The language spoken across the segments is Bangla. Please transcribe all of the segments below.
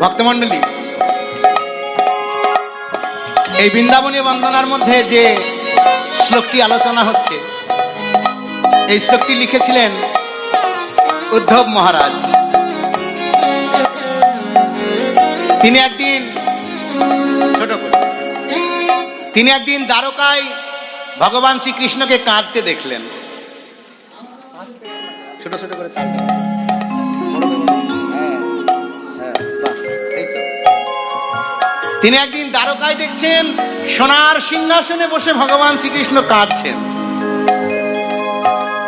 ভক্তমণ্ডলী, এই বৃন্দাবনী বন্দনার মধ্যে যে শ্লোকটি আলোচনা হচ্ছে, এই শ্লোকটি লিখেছিলেন উদ্ধব মহারাজ। তিনি একদিন দ্বারকায় ভগবান শ্রীকৃষ্ণকে কাঁদতে দেখলেন। ছোট ছোট করে তিনি একদিন দ্বারকায় দেখছেন সোনার সিংহাসনে বসে ভগবান শ্রীকৃষ্ণ কাঁদছেন।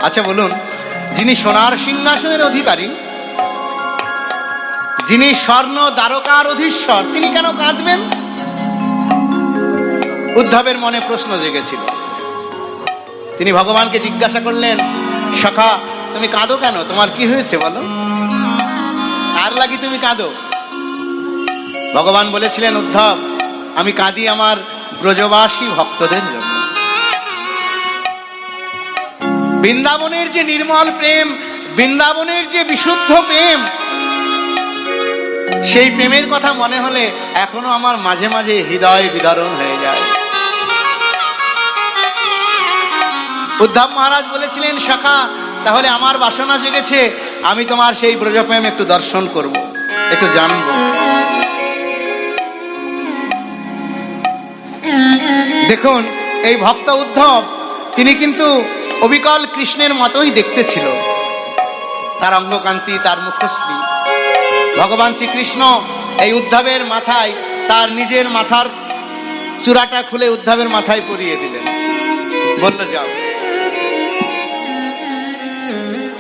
আচ্ছা বলুন, যিনি সোনার সিংহাসনের অধিকারী, যিনি স্বর্ণ দ্বারকার অধীশ্বর, তিনি কেন কাঁদবেন? উদ্ধবের মনে প্রশ্ন জেগেছিল। তিনি ভগবানকে জিজ্ঞাসা করলেন, সখা তুমি কাঁদো কেন? তোমার কি হয়েছে বলো, কার লাগি তুমি কাঁদো? ভগবান বলেছিলেন, উদ্ধব, আমি কাঁদি আমার ব্রজবাসী ভক্তদের জন্য। বৃন্দাবনের যে নির্মল প্রেম, বৃন্দাবনের যে বিশুদ্ধ প্রেম, সেই প্রেমের কথা মনে হলে এখনো আমার মাঝে মাঝে হৃদয় বিদারণ হয়ে যায়। উদ্ধব মহারাজ বলেছিলেন, সখা তাহলে আমার বাসনা জেগেছে, আমি তোমার সেই ব্রজপ্রেম একটু দর্শন করব, একটু জানব। দেখুন, এই ভক্ত উদ্ধব তিনি কিন্তু অবিকল কৃষ্ণের মতোই দেখতে ছিল। তার অঙ্গকান্তি, তার মুখশ্রী। ভগবান শ্রীকৃষ্ণ এই উদ্ধবের মাথায় তার নিজের মাথার চূড়াটা খুলে উদ্ধবের মাথায় পরিয়ে দিলেন। বলল, যাও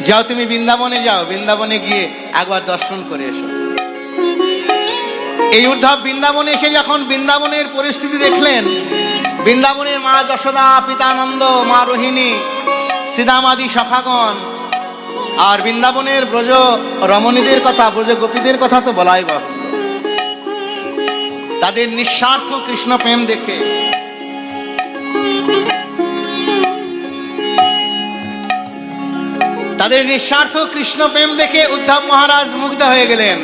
যাও, তুমি বৃন্দাবনে যাও, বৃন্দাবনে গিয়ে একবার দর্শন করে এসো। এই উদ্ধব বৃন্দাবনে এসে যখন বৃন্দাবনের পরিস্থিতি দেখলেন, বৃন্দাবনের মা যশোদা, পিতানন্দ, মা রোহিণী, শ্রীদামাদি সখাগণ, আর বৃন্দাবনের ব্রজ রমণীদের কথা, ব্রজ গোপীদের কথা তো বলাই বাহুল্য। তাদের নিঃস্বার্থ কৃষ্ণ প্রেম দেখে উদ্ধব মহারাজ মুগ্ধ হয়ে গেলেন।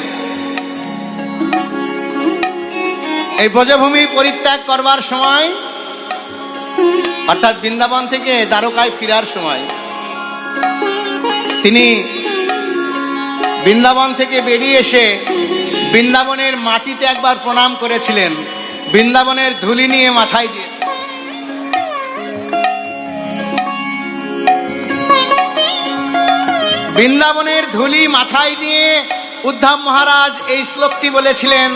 এই ব্রজভূমি পরিত্যাগ করবার সময়, অর্থাৎ বৃন্দাবন থেকে দ্বারকায় ফিরার সময়, তিনি বৃন্দাবন থেকে বেরিয়ে এসে বৃন্দাবনের মাটিতে একবার প্রণাম করেছিলেন, বৃন্দাবনের ধুলি নিয়ে মাথায় দিয়ে। বৃন্দাবনের ধুলি মাথায় নিয়ে উদ্ধব মহারাজ এই শ্লোকটি বলেছিলেন,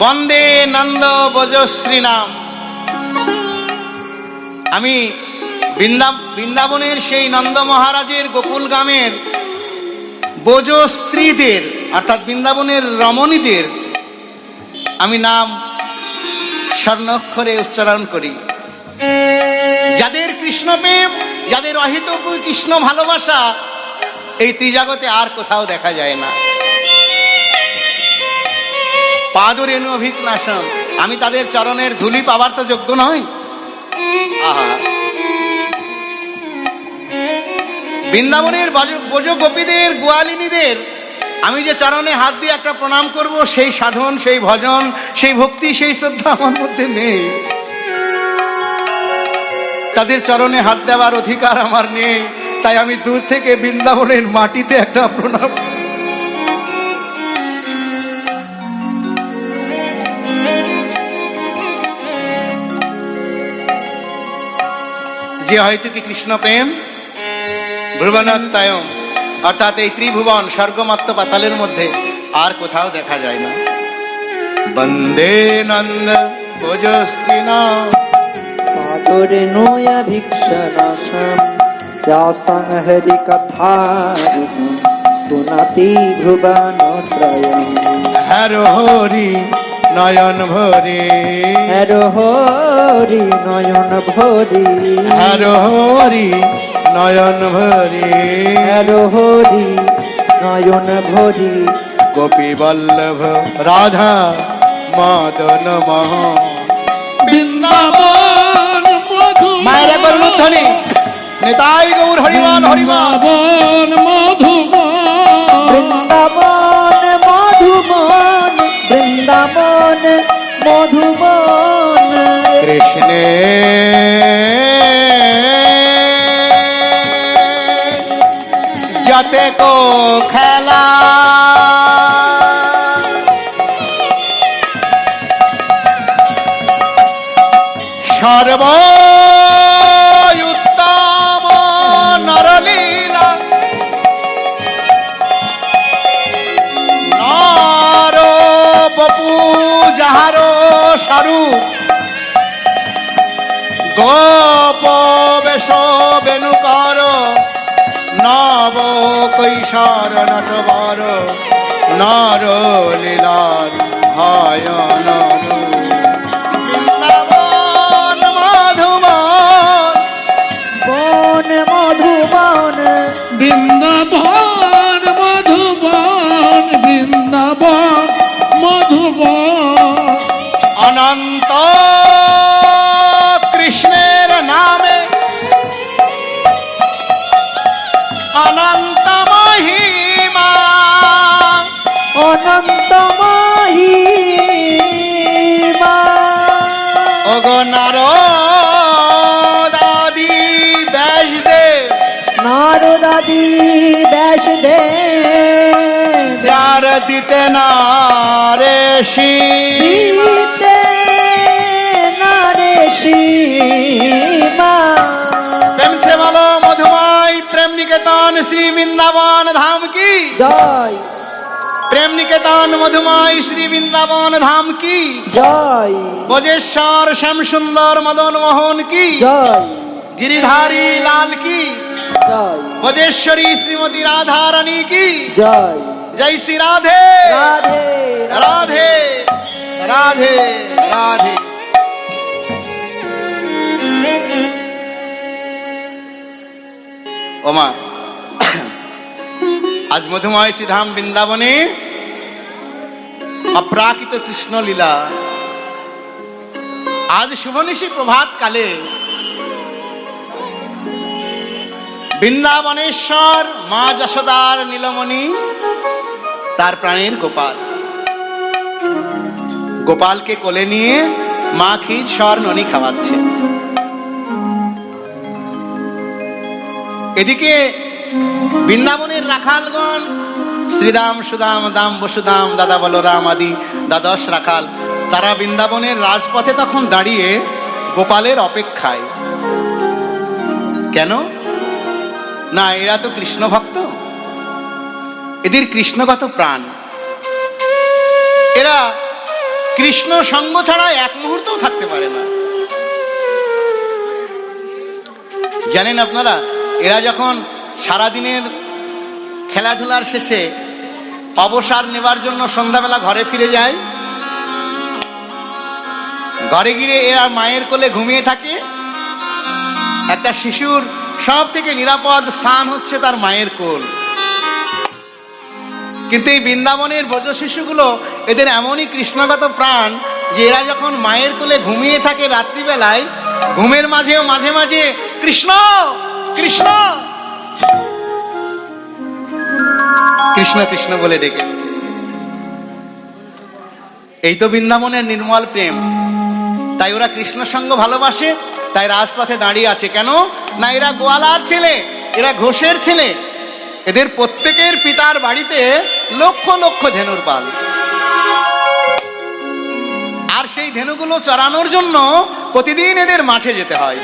বন্দে নন্দ ব্রজশ্রী নাম। আমি বৃন্দাবনের সেই নন্দ মহারাজের গোকুল গ্রামের ব্রজ স্ত্রীদের, অর্থাৎ বৃন্দাবনের রমণীদের আমি নাম স্বর্ণাক্ষরে উচ্চারণ করি। যাদের কৃষ্ণ প্রেম, যাদের অহিত কৃষ্ণ ভালোবাসা এই ত্রিজগতে আর কোথাও দেখা যায় না। পাদরেণু অভিজ্ঞাসম, আমি তাদের চরণের ধুলি পাবার তো যোগ্য নয়। আহা, বৃন্দাবনের ব্রজ গোপীদের, গোয়ালিনীদের আমি যে চরণে হাত দিয়ে একটা প্রণাম করব, সেই সাধন, সেই ভজন, সেই ভক্তি, সেই শ্রদ্ধা আমার মধ্যে নেই। তাদের চরণে হাত দেওয়ার অধিকার আমার নেই। তাই আমি দূর থেকে বৃন্দাবনের মাটিতে একটা প্রণাম। যে হয়তো কি কৃষ্ণ প্রেম ভুবনত্রয়ম, অর্থাৎ এই ত্রিভুবন স্বর্গমত্ত পাতালের মধ্যে আর কোথাও দেখা যায় না। বন্দে নন্দ ব্রজশ্রী নাম পাদরেণু অভিজ্ঞাসম, যাসাং হরি কথা পুনাতি ভুবনত্রয়ম। হরো হরি নয়ন ভরে, হরো হরি নয়ন ভরি, হরো হরি নয়ন ভরে, হরো হরি নয়ন ভরি। গোপী বল্লভ রাধা মদন মোহ। বৃন্দাবন মধু, মায়ের একবার মূর্ধনি, নেতাই গৌর হরিমান হরিমান। বৃন্দাবন মধুময়, বৃন্দাবন মধুময়, বৃন্দাবন মধুবন কৃষ্ণে যাতে কো খেলা সর্ব উত্তম নরলীলা নর বপু যাহার স্বরূপ গোপ বেশ বেণুকর নব কৈশোর নটবর নর লীলার ভয়ন বৃন্দাবন মধুবন বন মধুবন বৃন্দাবন মধুবন বৃন্দাবন মধুবন অনন্ত কৃষ্ণের নামে অনন্ত মহিমা অনন্ত মহিমা ওগো নারদাদি ব্যাসদেব নারদাদি ব্যাসদেব যার দিতে না রে দিতে নারে সীমা প্রেম সে বলো মধুময় প্রেম নিকেতন শ্রী বৃন্দাবন ধাম কি জয় প্রেম নিকেতন মধুময় শ্রী বৃন্দাবন ধাম কি জয় ব্রজেশ্বর শ্যাম সুন্দর মদন মোহন কি জয় गिरिधारी लाल की জয় ब्रजेश्वरी श्रीमती राधा रानी की জয় जय श्री राधे রাধে राधे राधे राधे ओमा आज मधुमय श्रीधाम वृंदावने अपराकित कृष्ण लीला आज शुभनिशी प्रभात काले বৃন্দাবনেশ্বর মা যশোদার নীলমণি তার প্রাণের গোপাল গোপালকে কোলে নিয়ে মা ক্ষীর সর ননি খাওয়াচ্ছে। এদিকে বৃন্দাবনের রাখালগণ শ্রীদাম সুদাম দাম বসুদাম দাদা বলরাম আদি দ্বাদশ রাখাল তারা বৃন্দাবনের রাজপথে তখন দাঁড়িয়ে গোপালের অপেক্ষায়। কেন না, এরা তো কৃষ্ণ ভক্ত, এদের কৃষ্ণগত প্রাণ, এরা কৃষ্ণ সঙ্গ ছাড়া এক মুহূর্তও থাকতে পারে না। জানেন আপনারা, এরা যখন সারাদিনের খেলাধুলার শেষে অবসর নেবার জন্য সন্ধ্যাবেলা ঘরে ফিরে যায়, ঘরে গিয়ে এরা মায়ের কোলে ঘুমিয়ে থাকে। একটা শিশুর সব থেকে নিরাপদ স্থান হচ্ছে তার মায়ের কোল। কিন্তু এই বৃন্দাবনের ব্রজ শিশুগুলো এদের এমনই কৃষ্ণগত প্রাণ যে এরা যখন মায়ের কোলে ঘুমিয়ে থাকে রাত্রিবেলায়, ঘুমের মাঝেও মাঝে মাঝে কৃষ্ণ কৃষ্ণ কৃষ্ণ কৃষ্ণ বলে ডেকে। এই তো বৃন্দাবনের নির্মল প্রেম। তাই ওরা কৃষ্ণ সঙ্গ ভালোবাসে, তাই রাজপথে দাঁড়িয়ে আছে। কেন না, এরা গোয়ালার ছেলে, এরা ঘোষের ছেলে, এদের প্রত্যেকের পিতার বাড়িতে লক্ষ লক্ষ ধেনুর পাল। আর সেই ধেনুগুলো চড়ানোর জন্য প্রতিদিন এদের মাঠে যেতে হয়।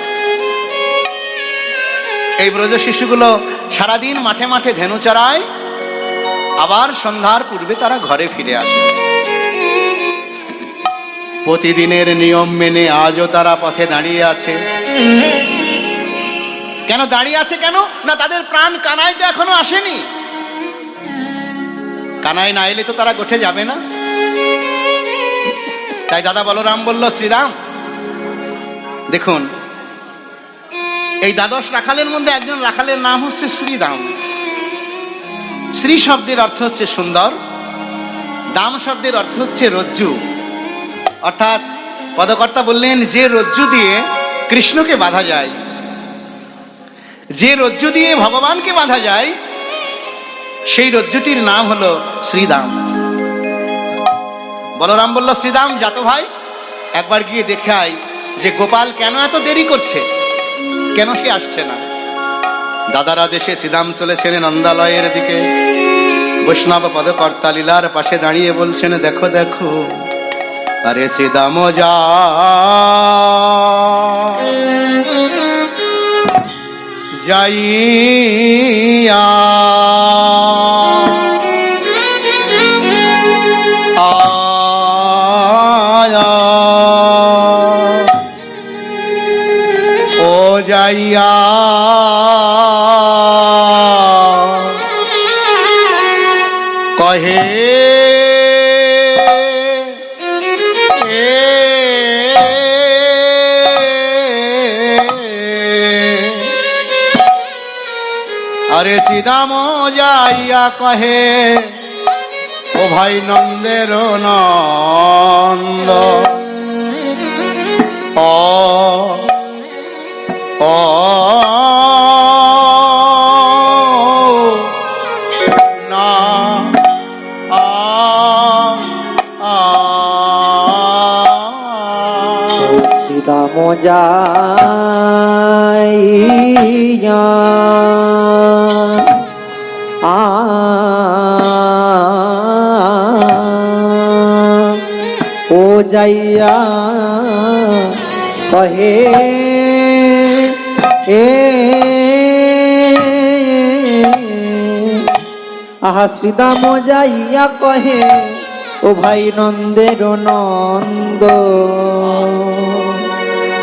এই ব্রজ শিশুগুলো সারাদিন মাঠে মাঠে ধেনু চড়ায়, আবার সন্ধ্যার পূর্বে তারা ঘরে ফিরে আসে। প্রতিদিনের নিয়ম মেনে আজও তারা পথে দাঁড়িয়ে আছে। কেন দাঁড়িয়ে আছে? কেন না, তাদের প্রাণ কানাই তো এখনো আসেনি। কানাই না এলে তো তারা গোঠে যাবে না। তাই দাদা বলরাম বলল, শ্রীরাম দেখুন, এই দ্বাদশ রাখালের মধ্যে একজন রাখালের নাম হচ্ছে শ্রীদাম। শ্রী শব্দের অর্থ হচ্ছে সুন্দর, দাম শব্দের অর্থ হচ্ছে রজ্জু। অর্থাৎ পদকর্তা বললেন, যে রজ্জু দিয়ে কৃষ্ণকে বাঁধা যায়, যে রজ্জু দিয়ে ভগবানকে বাঁধা যায়, সেই রজ্জুটির নাম হলো শ্রীদাম। বলরাম বলল, শ্রীদাম যা তো ভাই, একবার গিয়ে দেখে আয় যে গোপাল কেন এত দেরি করছে, কেন সে আসছে না। দাদার আদেশে শ্রীদাম চলেছেন নন্দালয়ের দিকে। বৈষ্ণব পদকর্তা লীলার পাশে দাঁড়িয়ে বলছেন, দেখো দেখো, আরে শ্রীদাম যা যাইয়া আয়া ও যাইয়া কহে আরে শ্রীদাম যাইয়া কহে, ও ভাই নন্দের নন্দ, ও ও না আ আ শ্রীরাম যাইয়া ও যাইয়া কহে আহা শ্রীদাম যাইয়া কহে, ও ভাই নন্দের নন্দ,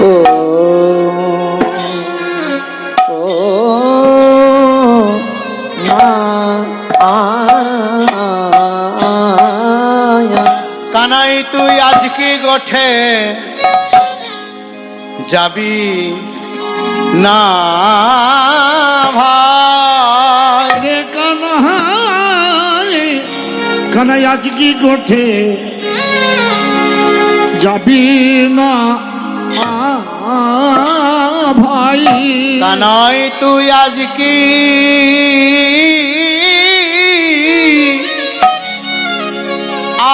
ও ও না কানাই তুই আজ কি গোঠে যাবি না ভাই। রে কানাই, কানাই আজ কি গোঠে যাবি না ভাই। কানাই তুই আজ কি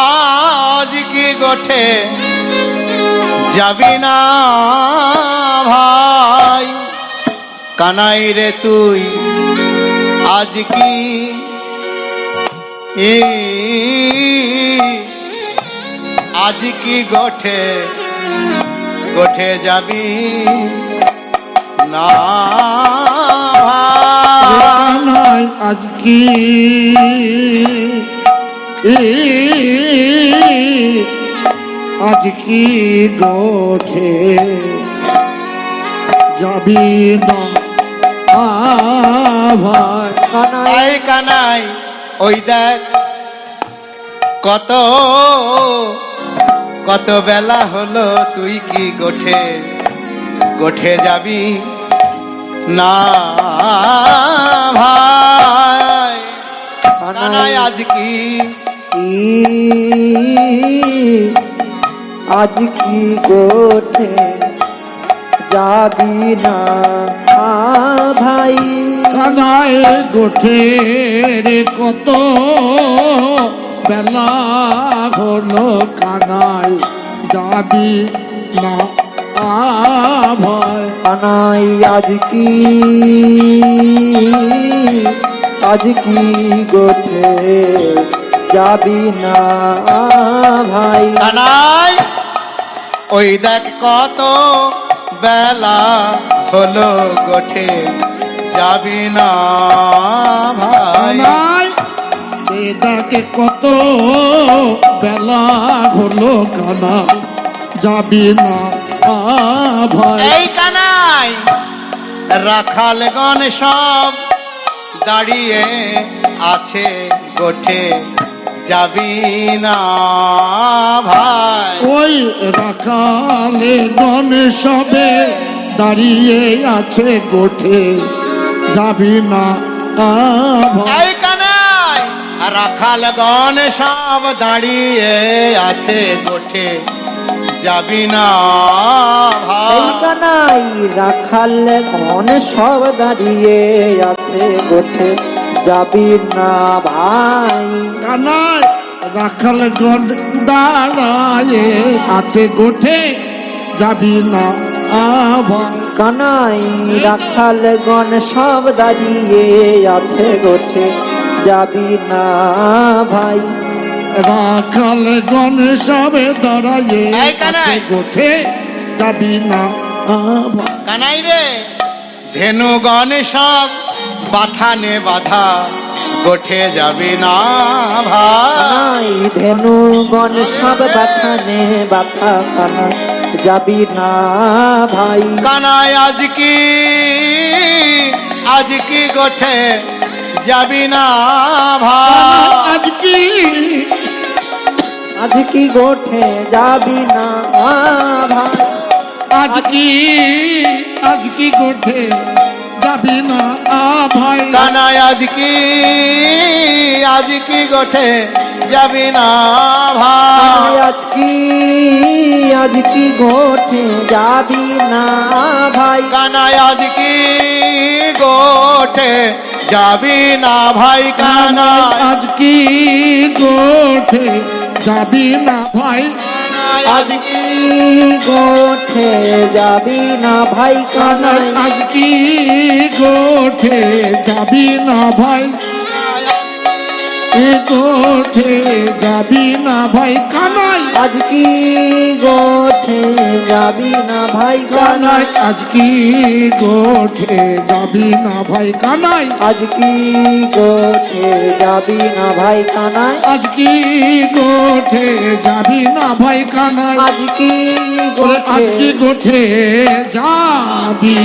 আজ কি গোঠে যাবি না ভাই। কানাই রে তুই আজ কি আজ কি গোঠে গোঠে যাবি না ভাই। কানাই আজ কি আজ কি গোঠে যাবি না ভাই। কানাই কানাই ওই দেখ কত কত বেলা হলো, তুই কি গোঠে গোঠে যাবি না ভাই। কানাই আজ কি আজ কি গোঠে যাবি না ভাই। কানাই গোঠে রে কত বেলা হলো, কানাই যাবি না ভাই। কানাই আজ কি গোঠে যাবি না ভাই। কানাই ওই দেখ কত বেলা হলো, গোঠে যাবি না ভাই। কানাই এ দেখে কত বেলা হলো, কানাই যাবি না ভাই। এই কানাই রাখাল গণ সব দাঁড়িয়ে আছে, গোঠে যাবি না ভাই। ওই রাখালে গণে সবে দাঁড়িয়ে আছে, গোঠে যাবি না ভাই। এই কানাই রাখাল গণ সব দাঁড়িয়ে আছে, গোঠে যাবি না ভাই। এই কানাই রাখাল গণ সব দাঁড়িয়ে আছে, গোঠে যাবি না ভাই। কানাই রাখাল গণ দাঁড়ায়ে আছে গোঠে যাবি না ভয় কানাই রাখাল গণ সব দাঁড়িয়ে আছে গোঠে যাবি না ভাই রাখাল গণ সবে দাঁড়ায়ে এই কানাই। আছে গোঠে যাবি না ভয় কানাই রে, ধেনুগণ সব বাথানে বাধা, গোঠে যাবি না ভাই। কানাই ধেনু গণ সব বাথানে বাথা কানাই যাবি না ভাই কানাই আজ কি গোঠে যাবি না ভাই। আজ কি আজ কি গোঠে যাবি না ভাই আজ কি গোঠে যাবি না ভাই কানাই আজ কি গোঠে যাবি না ভাই। আজ কি গোঠে যাবি না ভাই কানাই আজ কি গোঠে যাবি না ভাই। কানাই আজ কি গোঠে যাবি না ভাই আজ কি গোঠে যাবি না ভাই কানাই আজ কি গোঠে যাবি না ভাই গোঠে যাবি না ভাই কানাই আজ কি গোঠে যাবি না ভাই কানাই কানাই আজ কি গোঠে যাবি না ভাই কানাই আজ কি গোঠে যাবি না ভাই কানাই আজ কি গোঠে যাবি না ভাই কানাই আজ কি আজ কি গোঠে গোঠে যাবি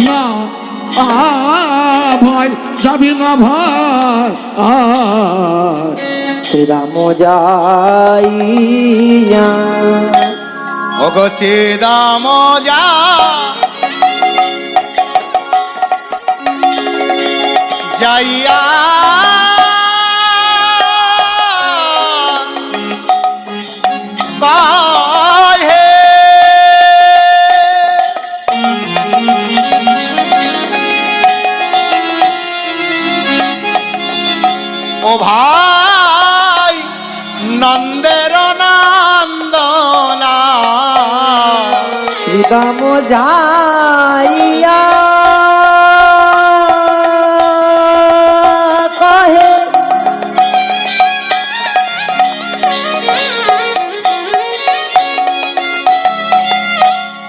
না ভাই যাবি না ভাই শ্রীরাম যাইয়া ওগো চিদাম যা যাইয়া কাহে ও ভাই নন্দের নন্দনা শ্রীরাম যাইয়া কহে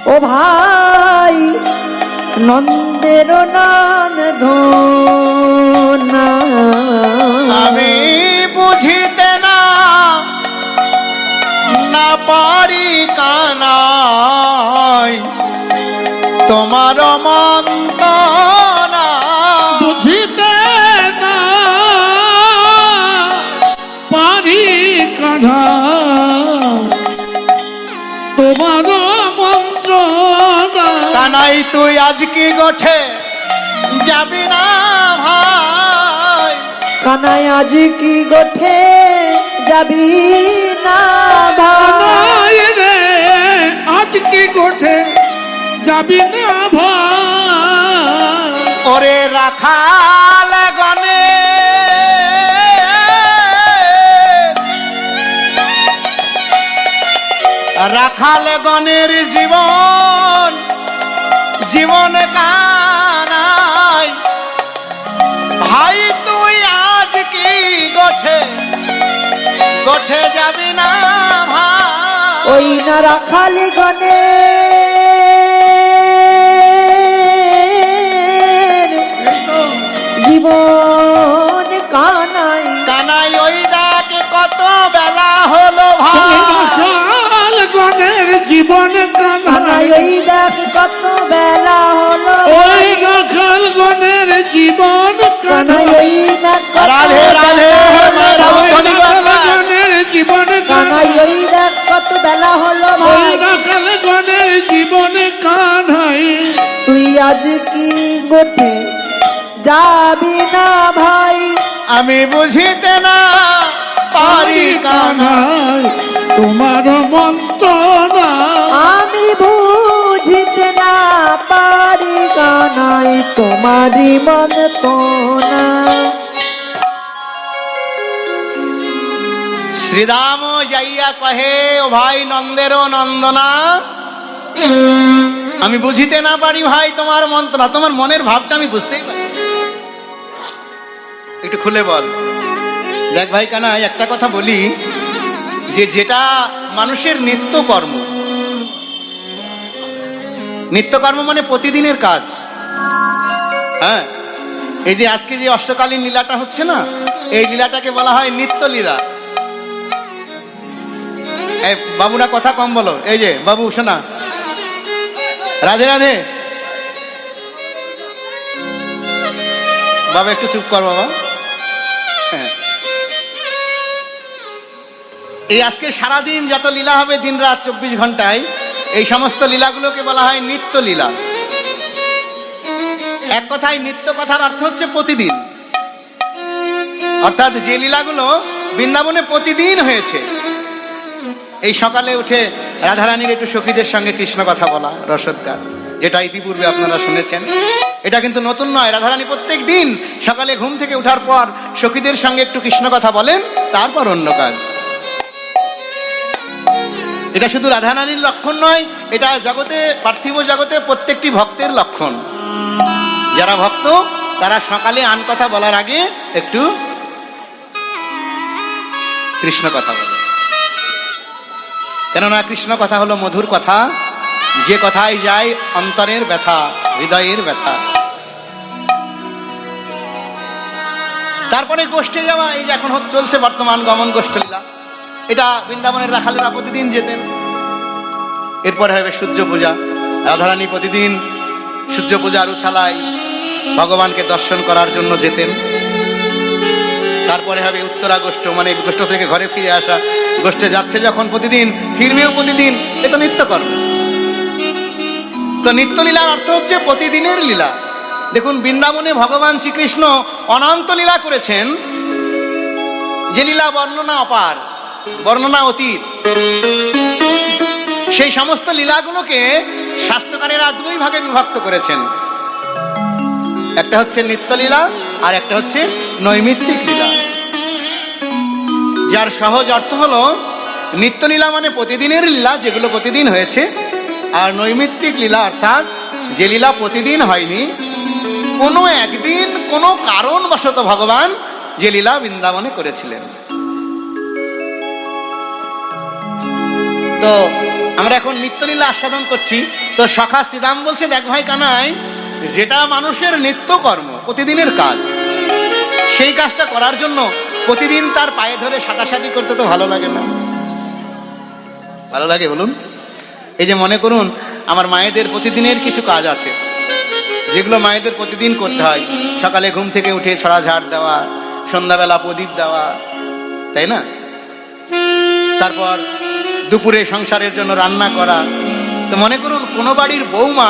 ও ভাই নন্দের নন্দনা আমি বুঝিতে না পারি কানাই তোমার মন্তনা বুঝিতে না পারি কাঁধা তোমার মন্ত্র কানাই তুই আজ কি গোঠে যাবি না ভাই। কানাই আজ কি গোঠে যাবি না ভাই রে আজ কি গোঠে যাবি না ভাই ওরে রাখাল গনে রাখাল গণের জীবন কানাই ভাই তুই আজ কি গোঠে যাবি না ভাই। ওই না রাখালি গনে জীবন কানাই কানাই ওই দেখ কত বেলা হলো ভাই। রাখাল গণের জীবন কানাই কানাই ওই দেখ কত বেলা হলো ওই রাখাল গণের জীবন কানাই কানাই ওই দেখ কত রাধে রাধে বেলা মেরা হলো। ওই রাখাল গণের জীবন কানাই কানাই ওই দেখ কত বেলা হলো ওই ভাই রাখাল গণের জীবন কানাই তুই আজ কি গোঠে যাবি না ভাই আমি বুঝিতে না পারি কানা কানাই তোমার মন্ত্রণা আমি বুঝিতে না পারি কানাই তোমারি মন তো না শ্রীরাম যাইয়া কহে ও ভাই নন্দের নন্দনা, আমি বুঝিতে না পারি ভাই তোমার মন্ত্রণা, তোমার মনের ভাবটা আমি বুঝতেই পারি, একটু খুলে বল। দেখ ভাই কানাই, একটা কথা বলি, যে যেটা মানুষের নিত্যকর্ম, নিত্যকর্ম মানে প্রতিদিনের কাজ। হ্যাঁ, এই যে আজকে যে অষ্টকালীন লীলাটা হচ্ছে না, এই লীলাটাকে বলা হয় নিত্য লীলা। এই বাবুরা কথা কম বলো, এই যে বাবু শোনা, রাধে রাধে। বাবা একটু চুপ কর বাবা। হ্যাঁ, এই আজকে সারাদিন যত লীলা হবে, দিন রাত 24 ঘন্টায়, এই সমস্ত লীলাগুলোকে বলা হয় নিত্য লীলা। এক কথায় নিত্য কথার অর্থ হচ্ছে প্রতিদিন, অর্থাৎ যে লীলাগুলো বৃন্দাবনে প্রতিদিন হয়েছে। এই সকালে উঠে রাধারানীর একটু সখীদের সঙ্গে কৃষ্ণ কথা বলা, রসদগার, যেটা ইতিপূর্বে আপনারা শুনেছেন। এটা কিন্তু নতুন নয়, রাধারানী প্রত্যেক দিন সকালে ঘুম থেকে ওঠার পর সখীদের সঙ্গে একটু কৃষ্ণ কথা বলেন, তারপর অন্য কাজ। এটা শুধু রাধারানীর লক্ষণ নয়, এটা জগতে, পার্থিব জগতে প্রত্যেকটি ভক্তের লক্ষণ। যারা ভক্ত তারা সকালে আন কথা বলার আগে একটু কৃষ্ণ কথা বলে, কেননা কৃষ্ণ কথা হলো মধুর কথা, যে কথায় যায় অন্তরের ব্যথা, হৃদয়ের ব্যথা। তারপরে গোষ্ঠে যাওয়া, এই যে এখন চলছে বর্তমান গমন গোষ্ঠলীলা, এটা বৃন্দাবনের রাখালেরা প্রতিদিন যেতেন। এরপরে হবে সূর্য পূজা, রাধারানী প্রতিদিন সূর্য পূজার উশালায় ভগবানকে দর্শন করার জন্য যেতেন। তারপরে হবে উত্তরা গোষ্ঠ, মানে গোষ্ঠ থেকে ঘরে ফিরে আসা, গোষ্ঠে যাচ্ছে যখন প্রতিদিন, ফিরবেও প্রতিদিন, এ তো নিত্যকর্ম। তো নিত্যলীলার অর্থ হচ্ছে প্রতিদিনের লীলা। দেখুন, বৃন্দাবনে ভগবান শ্রীকৃষ্ণ অনন্ত লীলা করেছেন, যে লীলা বর্ণনা অপার, বর্ণনা অতীত। সেই সমস্ত লীলাগুলোকে শাস্ত্রকারেরা দুই ভাগে বিভক্ত করেছেন, একটা হচ্ছে নিত্যলীলা আর একটা হচ্ছে নৈমিত্তিক লীলা। যার সহজ অর্থ হলো, নিত্যলীলা মানে প্রতিদিনের লীলা, যেগুলো প্রতিদিন হয়েছে, আর নৈমিত্তিক লীলা অর্থাৎ যে লীলা প্রতিদিন হয়নি, কোনো একদিন কোনো কারণবশত ভগবান যে লীলা বৃন্দাবনে করেছিলেন। তো আমরা এখন নিত্যলীলা আস্বাদন করছি। তো সখা শ্রীদাম বলছে, দেখ ভাই কানাই, যেটা মানুষের নিত্যকর্ম, প্রতিদিনের কাজ, সেই কাজটা করার জন্য প্রতিদিন তার পায়ে ধরে সাদাসাদি করতে তো ভালো লাগে না? ভালো লাগে বলুন? এই যে মনে করুন, আমার মায়েদের প্রতিদিনের কিছু কাজ আছে, যেগুলো মায়েদের প্রতিদিন করতে হয়। সকালে ঘুম থেকে উঠে ছড়া ঝাড় দেওয়া, সন্ধ্যাবেলা প্রদীপ দেওয়া, তাই না? তারপর দুপুরে সংসারের জন্য রান্না করা। তো মনে করুন, কোনো বাড়ির বৌমা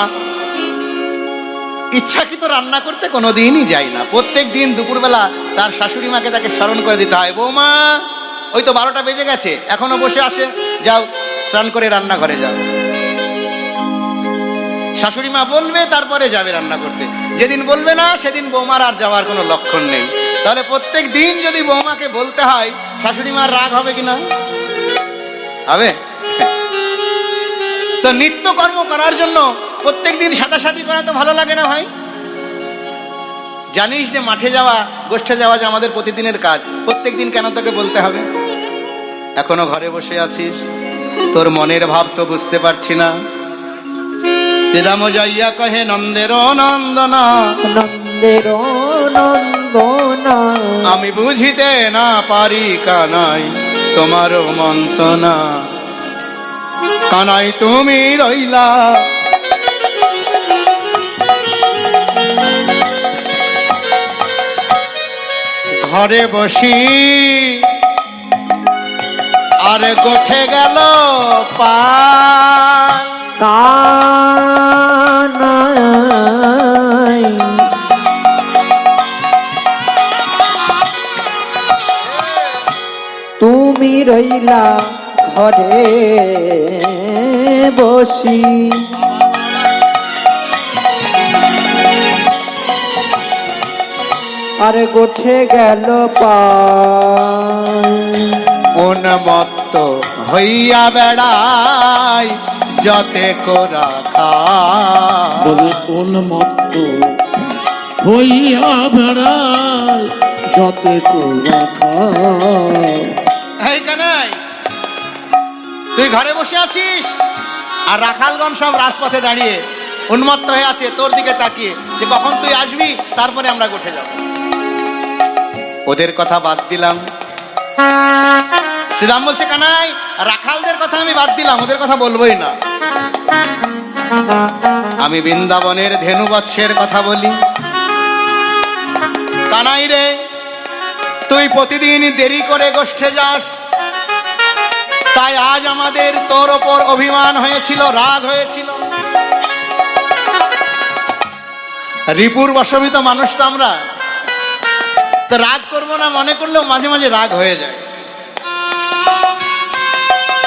ইচ্ছাকৃত রান্না করতে কোনোদিনই যায় না। প্রত্যেক দিন দুপুরবেলা তার শাশুড়ি মাকে তাকে স্মরণ করে দিতে হয়, বৌমা ওই তো 12টা বেজে গেছে, এখনো বসে আসে, যাও স্নান করে রান্নাঘরে যাও। শাশুড়ি মা বলবে, তারপরে যাবে রান্না করতে। যেদিন বলবে না, সেদিন বৌমার আর যাওয়ার কোনো লক্ষণ নেই। তাহলে প্রত্যেক দিন যদি বৌমাকে বলতে হয়, শাশুড়ি মার রাগ হবে কিনা? হবে। তো নিত্য কর্ম করার জন্য প্রত্যেক দিন সাদাসাদি করা তো ভালো লাগে না ভাই? জানিস যে মাঠে যাওয়া, গোষ্ঠে যাওয়া যে আমাদের প্রতিদিনের কাজ, প্রত্যেক দিন কেন তোকে বলতে হবে? এখনো ঘরে বসে আছিস, তোর মনের ভাব তো বুঝতে পারছি না। শ্রীদাম যাইয়া কহে নন্দের নন্দনা, নন্দের নন্দনা, আমি বুঝিতে না পারি কানাই তোমার মন্ত্রণা। কানাই তুমি রইলা ঘরে বসি, আর গোঠে গেল পার। কানাই তুমি রইলা ঘরে বসি, আর গোঠে গেল পার। উন্মত্ত হইয়া বেড়াই যতে কোরা খায়। বলে উন্মত্ত হইয়া বেড়ায় যতে কোরা খায়। এই কানাই, তুই ঘরে বসে আছিস আর রাখালগণ সব রাজপথে দাঁড়িয়ে উন্মত্ত হয়ে আছে তোর দিকে তাকিয়ে যে কখন তুই আসবি, তারপরে আমরা গোঠে যাব। ওদের কথা বাদ দিলাম। শ্রীরাম বলছে, কানাই রাখালদের কথা আমি বাদ দিলাম, ওদের কথা বলবোই না। আমি বৃন্দাবনের ধেনু বৎসের কথা বলি। কানাই রে, তুই প্রতিদিন দেরি করে গোষ্ঠে যাস, তাই আজ আমাদের তোর ওপর অভিমান হয়েছিল, রাগ হয়েছিল। রিপুর বশবিত মানুষ তো আমরা, তো রাগ করবো না মনে করলেও মাঝে মাঝে রাগ হয়ে যায়।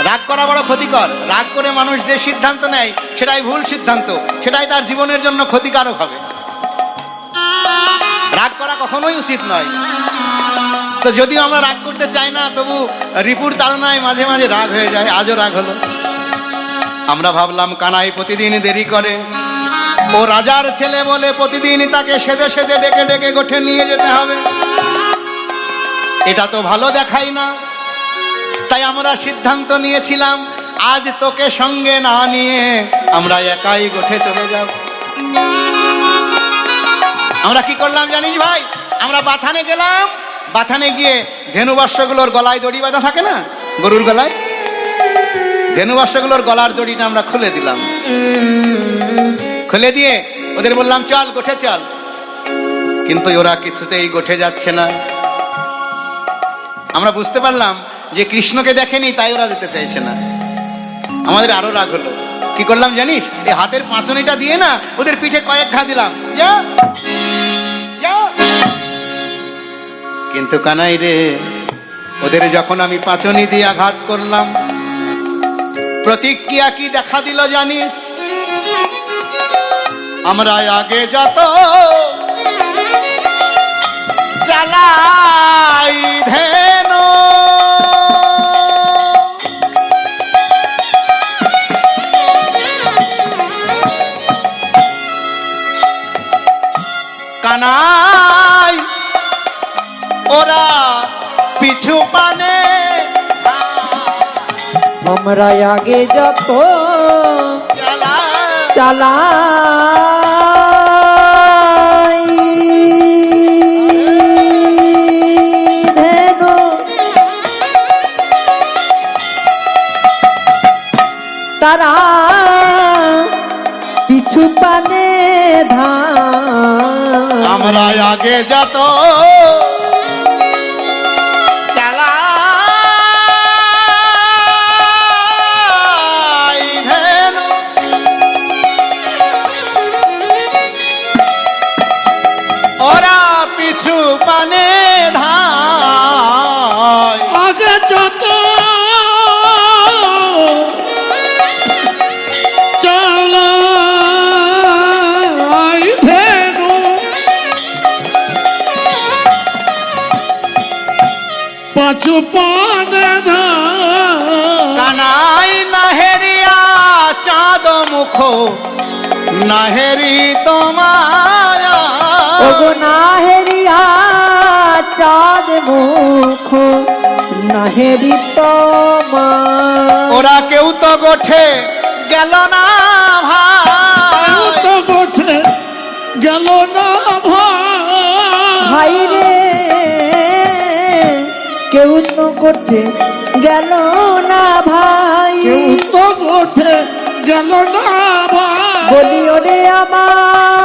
রাগ করা বড় ক্ষতিকর। রাগ করে মানুষ যে সিদ্ধান্ত নেয় সেটাই ভুল সিদ্ধান্ত, সেটাই তার জীবনের জন্য ক্ষতিকারক হবে। রাগ করা কখনোই উচিত নয়। তো যদিও আমরা রাগ করতে চাই না, তবু রিপুর তাড়নায় মাঝে মাঝে রাগ হয়ে যায়। আজও রাগ হলো। আমরা ভাবলাম কানাই প্রতিদিন দেরি করে, ও রাজার ছেলে বলে প্রতিদিন তাকে সেদে সেদে ডেকে ডেকে গোঠে নিয়ে যেতে হবে, এটা তো ভালো দেখাই না। তাই আমরা সিদ্ধান্ত নিয়েছিলাম আজ তোকে সঙ্গে না নিয়ে আমরা একাই গোঠে চলে যাব। আমরা কি করলাম জানিস ভাই? আমরা বাথানে গেলাম। বাথানে গিয়ে ধেনুবাস্যগুলোর গলায় দড়ি বাঁধা থাকে না, গরুর গলায়, ধেনুবাস্যগুলোর গলার দড়িটা আমরা খুলে দিলাম। খুলে দিয়ে ওদের বললাম চল গোঠে চল। কিন্তু ওরা কিছুতেই গোঠে যাচ্ছে না। আমরা বুঝতে পারলাম যে কৃষ্ণকে দেখেনি, তাই ওরা যেতে চাইছে না। আমাদের আরো রাগ হলো। কি করলাম জানিস? এই হাতের পাঁচনিটা দিয়ে না ওদের পিঠে কয়েক ঘা দিলাম, যা যা। কিন্তু কানাই রে, ওদের যখন আমি পাঁচনি দিয়ে আঘাত করলাম, প্রতিক্রিয়া কি দেখা দিল জানিস? আমরা আগে যত চালাই ধেনু, কানাই ওরা পিছু পানে। আমরা আগে যত চালাই ধেনু, তারা পিছু পানে ধান। আমরা আগে যত চালাই ধেনু, ওরা পিছু পানে ধায়। আগে যত চালাই ধেনু, পাঁচু পানে ধান। কানাই নাহেরিয়া চাঁদ মুখ নাহেরি তোমার, ওগো নাহেরিয়া চাঁদ মুখ নাহেরি তোমার। ওরা কেউ তো গোঠে গেল না ভাই, তো গোঠে গেল না ভাই রে, কেউ তো গোঠে গেল না ভাই। কেউ তো গোঠে গেল না ভাই। বলি ওরে আমার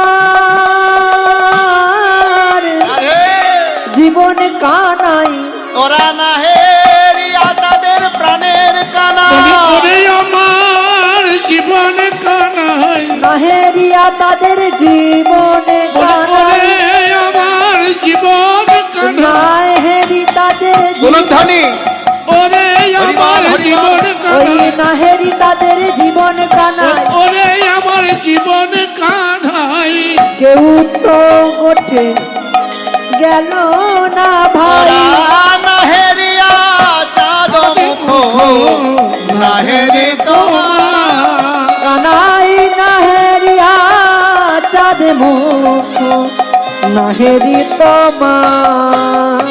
জীবন কানাই, ওরা নাহেরিয়া তাদের প্রাণের কানাই, ওরে আমার জীবন কানাই। নাহেরিয়া তাদের জীবনে ওরে আমার জীবন কানাই। নাহেরি তাদের ধ্বনি। ওরে আমার জীবন ওই কানাই। নাহেরি তাদের জীবন কানাই। ওরে আমার জীবন কানাই। কেউ তো গোঠে গেল না ভাই। ওরা নাহেরিয়া চাঁদ মুখ নাহেরি তোমার।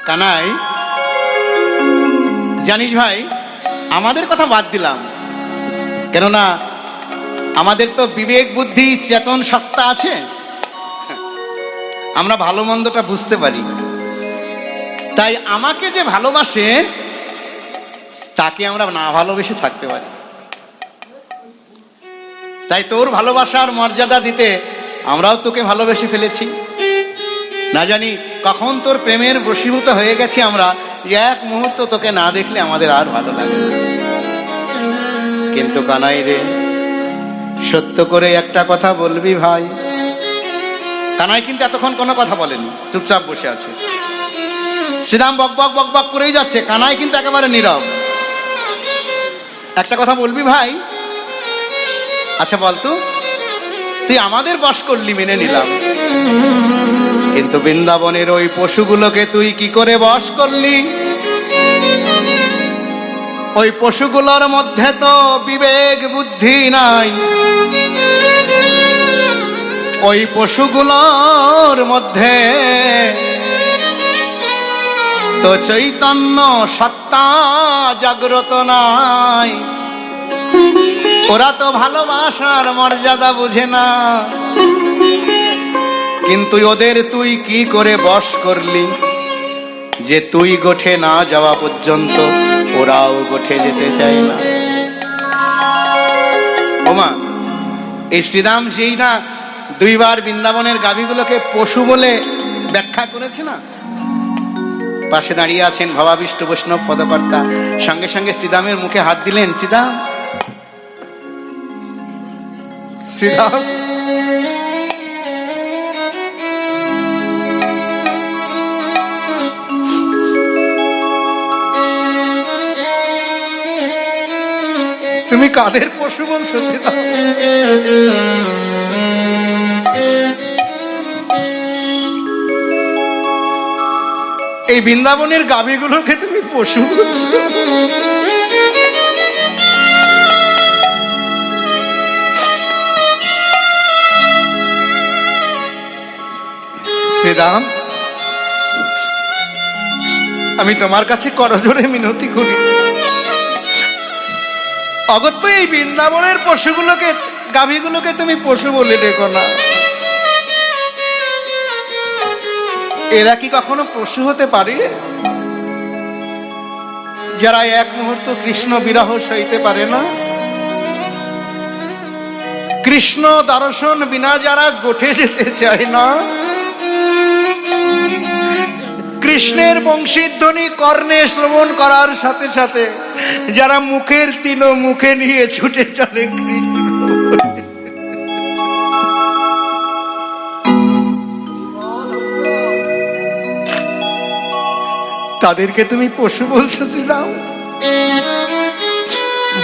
কানাই, জানিস ভাই, আমাদের কথা বাদ দিলাম, কেননা আমাদের তো বিবেক বুদ্ধি চেতন সত্তা আছে, আমরা ভালো মন্দটা বুঝতে পারি। তাই আমাকে যে ভালোবাসে তাকে আমরা না ভালোবেসে থাকতে পারি। তাই তোর ভালোবাসার মর্যাদা দিতে আমরাও তোকে ভালোবেসে ফেলেছি। না জানি কখন তোর প্রেমের বশীভূত হয়ে গেছি আমরা, এক মুহূর্ত তোকে না দেখলে আমাদের আর ভালো লাগে না। কিন্তু কানাই রে, সত্য করে একটা কথা বলবি ভাই। কানাই কিন্তু এতক্ষণ কোনো কথা বলেনি, চুপচাপ বসে আছে। শ্রীরাম বক বক বক বক করেই যাচ্ছে, কানাই কিন্তু একেবারে নীরব। একটা কথা বলবি ভাই? আচ্ছা বলতো, তুই আমাদের বশ করলি, মেনে নিলাম, কিন্তু বৃন্দাবনের ওই পশুগুলোকে তুই কি করে বশ করলি? ওই পশুগুলোর মধ্যে তো বিবেক বুদ্ধি নাই, ওই পশুগুলোর মধ্যে তো চৈতন্য সত্তা জাগ্রত নাই। ওরা তো ভালোবাসার মর্যাদা বুঝে না, কিন্তু ওদের তুই কি করে বশ করলি যে তুই গোঠে না যাওয়া পর্যন্ত ওরাও গোঠে যেতে চায় না। ওমা, এই শ্রীরাম যেই না দুইবার বৃন্দাবনের গাভীগুলোকে পশু বলে ব্যাখ্যা করেছে না, পাশে দাঁড়িয়ে আছেন ভবাবিষ্ট বৈষ্ণব পদকর্তা, সঙ্গে সঙ্গে শ্রীরামের মুখে হাত দিলেন। শ্রীরাম, শ্রীরাম, তুমি কাদের পশু বলছো? শ্রীরাম, এই বৃন্দাবনের গাভীগুলোকে তুমি পশু বলছো? শ্রীরাম, আমি তোমার কাছে করজোড়ে মিনতি করি, অগত্য এই বৃন্দাবনের পশুগুলোকে, গাভীগুলোকে তুমি পশু বলে ডেকো না। এরা কি কখনো পশু হতে পারে? যারা এক মুহূর্ত কৃষ্ণ বিরহ সইতে পারে না, কৃষ্ণ দর্শন বিনা যারা গোঠে যেতে চায় না, কৃষ্ণের বংশীধ্বনি কর্ণে শ্রবণ করার সাথে সাথে যারা মুখের তিন মুখে নিয়ে ছুটে চলে কৃষ্ণ, তাদেরকে তুমি পশু বলছো? শ্রীরাম,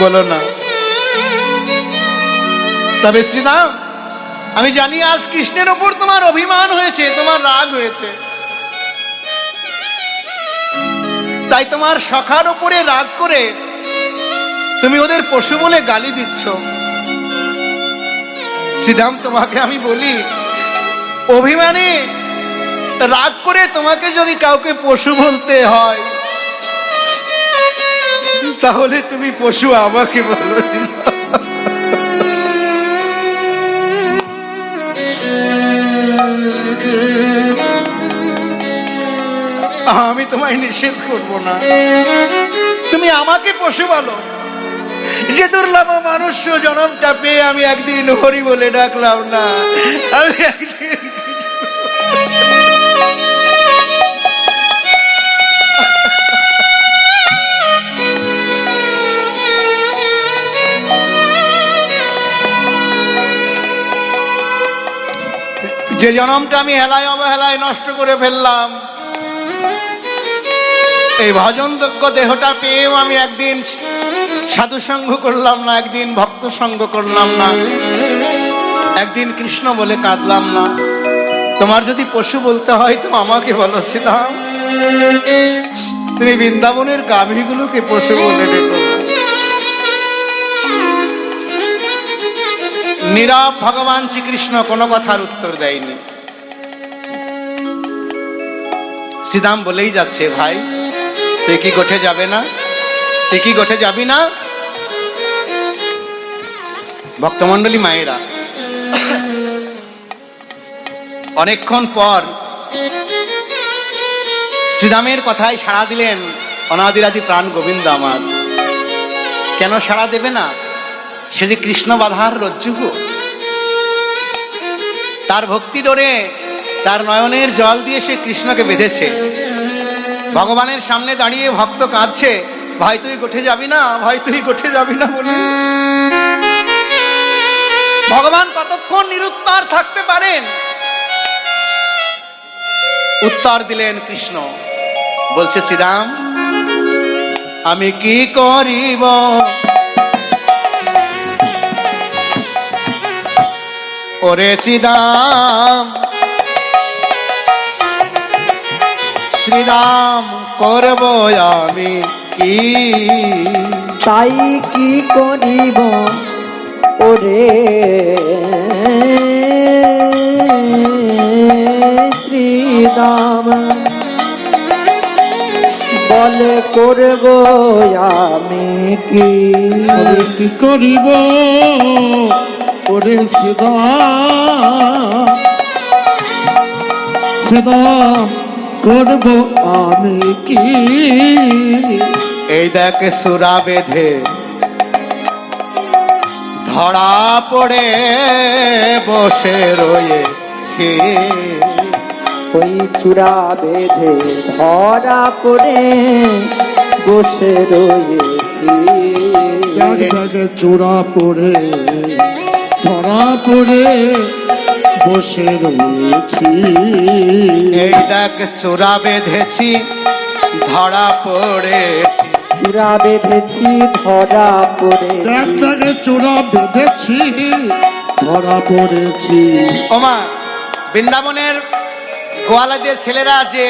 বলো না। তবে শ্রীরাম, আমি জানি আজ কৃষ্ণের ওপর তোমার অভিমান হয়েছে, তোমার রাগ হয়েছে, তাই তোমার সখার উপরে রাগ করে তুমি ওদের পশু বলে গালি দিচ্ছ। শ্রীরাম, তোমাকে আমি বলি, অভিমানে রাগ করে তোমাকে যদি কাউকে পশু বলতে হয়, তাহলে তুমি পশু আমাকে বলো। আমি তোমায় নিষেধ করব না, তুমি আমাকে পশু বলো। যে দুর্লভ মানুষ জনমটা পেয়ে আমি একদিন হরি বলে ডাকলাম না, আমি একদিন যে জনমটা আমি হেলায় অবহেলায় নষ্ট করে ফেললাম, এই ভজনযোগ্য দেহটা পেয়েও আমি একদিন সাধু সঙ্গ করলাম না, একদিন ভক্ত সঙ্গ করলাম না, একদিন কৃষ্ণ বলে কাঁদলাম না। তোমার যদি পশু বলতে হয় তো আমাকে বলো। শ্রীরাম, তুমি বৃন্দাবনের গাভীগুলোকে পশু বলে ডেকো নীরব ভগবান শ্রীকৃষ্ণ কোনো কথার উত্তর দেয়নি। শ্রীদাম বলেই যাচ্ছে, ভাই তুই কি গোঠে যাবে না? তুই কি গোঠে যাবি না? ভক্তমণ্ডলী মায়েরা, অনেকক্ষণ পর শ্রীদামের কথায় সাড়া দিলেন অনাদিরাদি প্রাণ গোবিন্দ আমার। কেন সাড়া দেবে না? সে যে কৃষ্ণ বাধার রজ্জুগ, তার ভক্তি ডোরে তার নয়নের জল দিয়ে সে কৃষ্ণকে বেঁধেছে। ভগবানের সামনে দাঁড়িয়ে ভক্ত কাঁদছে, ভাই তুই গোঠে যাবি না, ভাই তুই গোঠে যাবি না বলে। ভগবান কতক্ষণ নিরুত্তর থাকতে পারেন? উত্তর দিলেন কৃষ্ণ, বলছে শ্রীরাম আমি কি করিব, ওরে শ্রীরাম, শ্রীরাম করব আমি কি, তাই কি করিব ওরে শ্রীরাম, বলে করব আমি কি, আমি কি করিব ওরে শ্রীরাম, শ্রীরাম করব আমি কি। এই দেখ সুরা বেঁধে ধরা পড়ে বসে রয়েছে, ওই চূড়া বেঁধে ধরা পড়ে বসে রয়েছি, জাগে চূড়া পড়ে ধরা পড়ে বসে রয়েছি। এই দেখ সুরা বেঁধেছি ধরা পড়েছি, চূড়া বেঁধেছি ধরা পড়ে, দেখ জাগে চূড়া বেঁধেছি ধরা পড়েছি। ওমা বৃন্দাবনের গোয়ালাদের ছেলেরা যে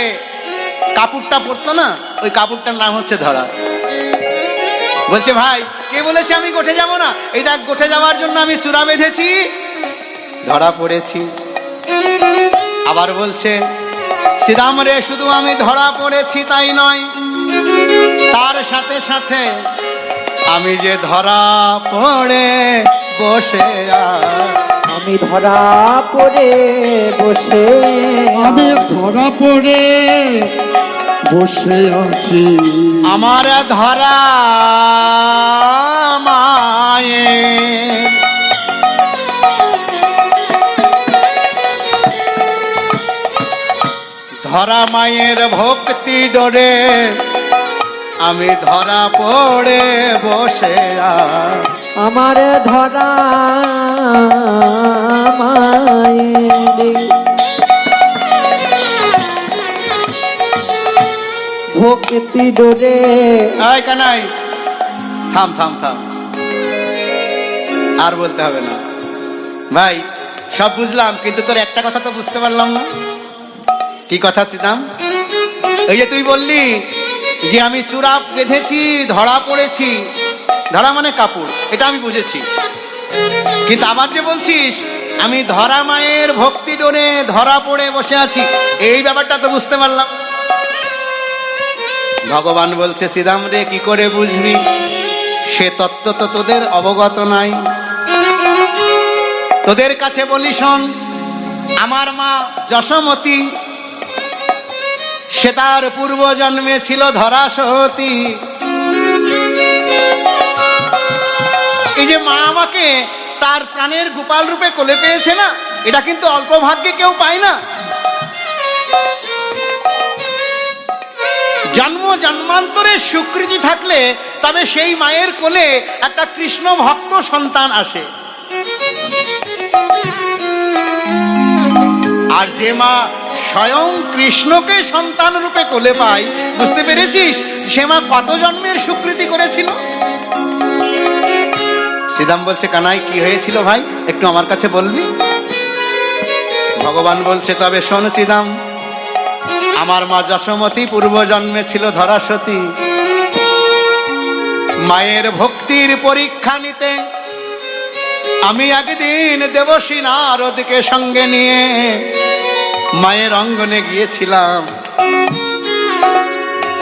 কাপড়টা পরতো না, ওই কাপড়টার নাম হচ্ছে ধরা। বলছে ভাই কে বলেছে আমি গোঠে যাব না? এই দেখ গোঠে যাওয়ার জন্য আমি চূড়া বেঁধেছি, ধরা পড়েছি। আবার বলছে শ্রীরাম রে শুধু আমি ধরা পড়েছি তাই নয়, তার সাথে সাথে আমি যে ধরা পড়ে বসে আমি ধরা পড়ে বসে, আমি ধরা পড়ে বসে আছি। আমার ধরা মায়ের ধরা মায়ের ভক্তি ডোরে আমি ধরা পড়ে বসে আমার ধরা মায়ের ভক্তি ডোরে। আয় কানাই থাম থাম থাম, আর বলতে হবে না। ভাই সব বুঝলাম, কিন্তু তোর একটা কথা তো বুঝতে পারলাম না। কি কথা শ্রীরাম? এই যে তুই বললি যে আমি চূড়া বেঁধেছি ধরা পড়েছি, ধরা মানে কাপড়, এটা আমি বুঝেছি, কিন্তু আবার যে বলছিস আমি ধরা মায়ের ভক্তি ডোরে ধরা পড়ে বসে আছি, এই ব্যাপারটা তো বুঝতে পারলাম। ভগবান বলছে শ্রীরাম রে কি করে বুঝবি? সে তত্ত্ব তো তোদের অবগত নাই। তোদের কাছে বলি শোন, আমার মা যশোমতী, সে তার পূর্ব জন্মে ছিল ধরাসতী। এই যে মা আমাকে তার প্রাণের গোপাল রূপে কোলে পেয়েছে না, এটা কিন্তু অল্প ভাগ্যে কেউ পায় না। জন্ম জন্মান্তরের স্বীকৃতি থাকলে তবে সেই মায়ের কোলে একটা কৃষ্ণ ভক্ত সন্তান আসে। আর যে মা স্বয়ং কৃষ্ণকে সন্তান রূপে কোলে পায়, বুঝতে পেরেছিস সে মা কত জন্মের স্বীকৃতি করেছিল? শ্রীরাম বলছে কানাই কি হয়েছিল ভাই, একটু আমার কাছে বলবি? ভগবান বলছে তবে শোন শ্রীরাম, আমার মা যশোমতী পূর্ব জন্মে ছিল ধরাসতী। মায়ের ভক্তির পরীক্ষা নিতে আমি একদিন দেবশ্রী নারদকে সঙ্গে নিয়ে মায়ের অঙ্গনে গিয়েছিলাম।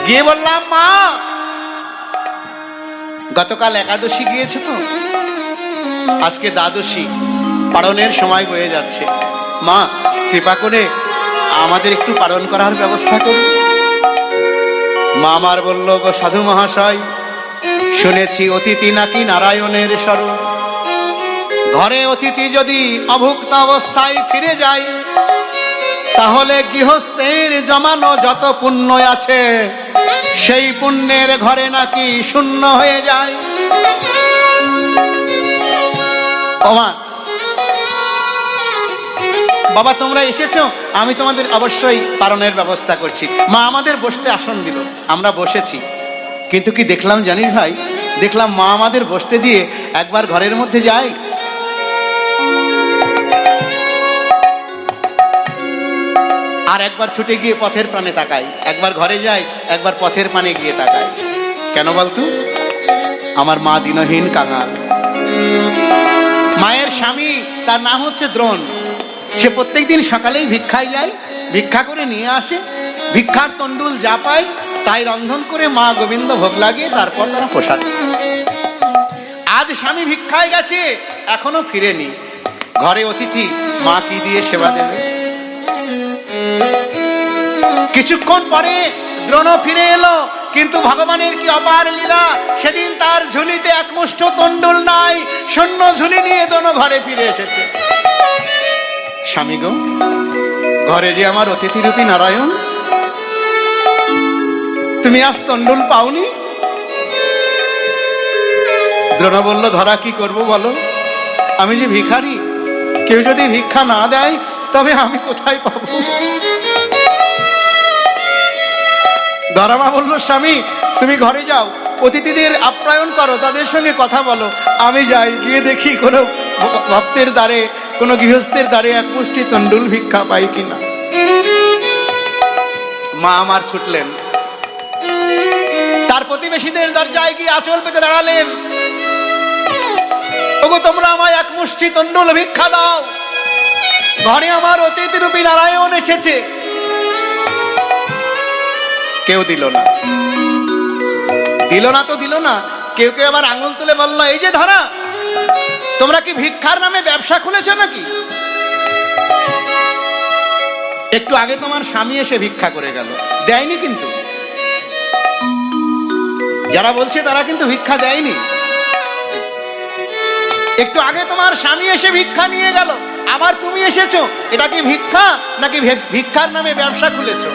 গিয়ে বললাম, মা গতকাল একাদশী গিয়েছে তো, আজকে দ্বাদশী, পালনের সময় হয়ে যাচ্ছে, মা কৃপা করে আমাদের একটু পালন করার ব্যবস্থা করুন। মা আমার বলল, গো সাধু মহাশয়, শুনেছি অতিথি নাকি নারায়ণের স্বরূপ। ঘরে অতিথি যদি অভুক্ত অবস্থায় ফিরে যায়, তাহলে গৃহস্থের জমানো যত পুণ্য আছে সেই পুণ্যের ঘরে নাকি শূন্য হয়ে যায়। ওমা, বাবা তোমরা এসেছো, আমি তোমাদের অবশ্যই পালনের ব্যবস্থা করছি। মা আমাদের বসতে আসন দিল, আমরা বসেছি। কিন্তু কি দেখলাম জানিস ভাই, দেখলাম মা আমাদের বসতে দিয়ে একবার ঘরের মধ্যে যায়, আর একবার ছুটে গিয়ে পথের প্রাণে তাকায়। একবার ঘরে যায়, একবার পথের পানে গিয়ে তাকায়। কেন বলতো? আমার মা দিনহীন কাঙাল। মায়ের স্বামী, তার নাম হচ্ছে দ্রোণ, সে প্রত্যেকদিন সকালেই ভিক্ষায় যায়, ভিক্ষা করে নিয়ে আসে, ভিক্ষার তন্ডুল যা পায় তাই রন্ধন করে মা গোবিন্দ ভোগ লাগিয়ে তারপর তারা প্রসাদ। আজ স্বামী ভিক্ষায় গেছে, এখনো ফিরেনি। ঘরে অতিথি, মা কি দিয়ে সেবা দেবে? কিছুক্ষণ পরে দ্রোণ ফিরে এলো, কিন্তু ভগবানের কি অপার লীলা, সেদিন তার ঝুলিতে এক মুষ্ঠ তন্ডুল নাই, শূন্য ঝুলি নিয়ে দ্রোণ ঘরে ফিরে এসেছে। স্বামী গো, ঘরে যে আমার অতিথিরূপী নারায়ণ, তুমি আজ তন্ডুল পাওনি? দ্রোণ বলল, ধরা কি করব বলো, আমি যে ভিখারি, কেউ যদি ভিক্ষা না দেয় তবে আমি কোথায় পাবো? ধরামা বলল, স্বামী তুমি ঘরে যাও, অতিথিদের আপ্যায়ন করো, তাদের সঙ্গে কথা বলো। আমি যাই, গিয়ে দেখি কোনো ভক্তের দ্বারে, কোনো গৃহস্থের দ্বারে এক মুষ্টি তন্ডুল ভিক্ষা পাই কিনা। মা আমার ছুটলেন, তার প্রতিবেশীদের দরজায় গিয়ে আঁচল পেতে দাঁড়ালেন। ওগো তোমরা আমায় এক মুষ্টি তন্ডুল ভিক্ষা দাও, ঘরে আমার অতিথিরূপী নারায়ণ এসেছে। কেউ দিল না, দিল না তো দিল না। কেউ কেউ আবার আঙুল তুলে বলল, এই যে ধরা, তোমরা কি ভিক্ষার নামে ব্যবসা খুলেছ নাকি? একটু আগে তোমার স্বামী এসে ভিক্ষা করে গেল, দেয়নি কিন্তু। যারা বলছে তারা কিন্তু ভিক্ষা দেয়নি। একটু আগে তোমার স্বামী এসে ভিক্ষা নিয়ে গেল, আবার তুমি এসেছো, এটা কি ভিক্ষা নাকি ভিক্ষার নামে ব্যবসা খুলেছ?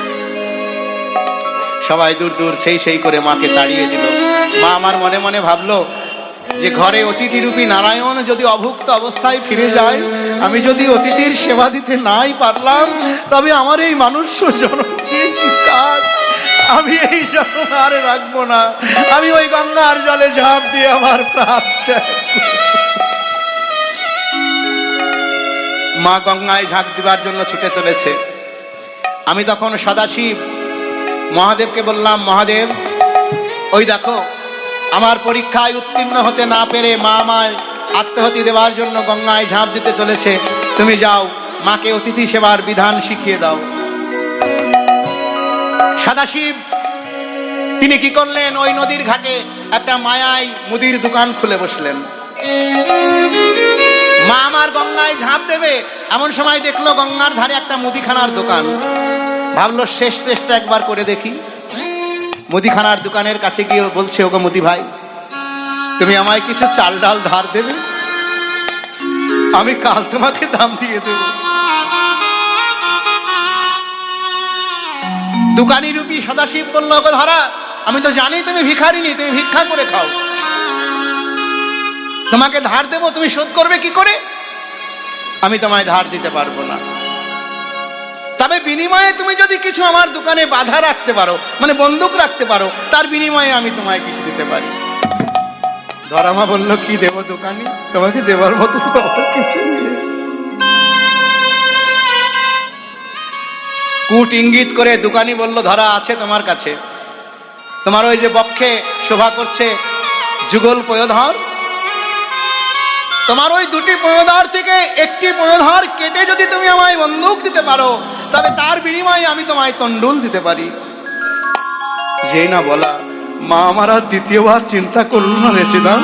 সবাই দূর দূর সেই করে মাকে তাড়িয়ে দিল। মা আমার মনে মনে ভাবলো যে ঘরে অতিথিরূপী নারায়ণ যদি অভুক্ত অবস্থায় ফিরে যায়, আমি যদি অতিথির সেবা দিতে নাই পারলাম, তবে আমার এই মানুষ জন্ম দিয়ে কি কাজ? আমি এই জন্ম আর রাখবো না, আমি ওই গঙ্গার জলে ঝাঁপ দিয়ে আমার প্রাণ ত্যাগ। মা গঙ্গায় ঝাঁপ দিবার জন্য ছুটে চলেছে। আমি তখন সদাশিব মহাদেবকে বললাম, মহাদেব ওই দেখো, আমার পরীক্ষায় উত্তীর্ণ হতে না পেরে মা আমার আত্মহতি দেওয়ার জন্য গঙ্গায় ঝাঁপ দিতে চলেছে, তুমি যাও মাকে অতিথি সেবার বিধান শিখিয়ে দাও। সদাশিব তিনি কি করলেন, ওই নদীর ঘাটে একটা মায়ায় মুদির দোকান খুলে বসলেন। মা আমার গঙ্গায় ঝাঁপ দেবে এমন সময় দেখলো গঙ্গার ধারে একটা মুদিখানার দোকান। ভাবলো শেষ চেষ্টা একবার করে দেখি। মুদিখানার দোকানের কাছে গিয়ে বলছে, ওগো মুদি ভাই, তুমি আমায় কিছু চাল ডাল ধার দেবে, আমি কাল তোমাকে দাম দিয়ে দেব। দোকানি রূপী সদাশিব বলল, ওগো ধরা, আমি তো জানি তুমি ভিখারিনী, তুমি ভিক্ষা করে খাও, তোমাকে ধার দেব, তুমি শোধ করবে কি করে? আমি তোমায় ধার দিতে পারবো না, তবে বিনিময়ে তুমি যদি কিছু আমার দোকানে বাধা রাখতে পারো, মানে বন্দুক রাখতে পারো, তার বিনিময়ে আমি তোমায় কিছু দিতে পারি। ধরামা বলল, কি দেব দোকানি, তোমাকে দেবার মতো তো কিছু নেই। কূট ইঙ্গিত করে দোকানি বলল, ধরা আছে তোমার কাছে, তোমার ওই যে বক্ষে শোভা করছে যুগল পয়োধর, তোমার ওই দুটি পয়োধার থেকে একটি পয়োধার কেটে যদি তুমি আমায় বন্দুক দিতে পারো, তবে তার বিনিময়ে আমি তোমায় তন্ডুল দিতে পারি। যেই না বলা, মা আমার আর দ্বিতীয়বার চিন্তা করল না রেচিদাম,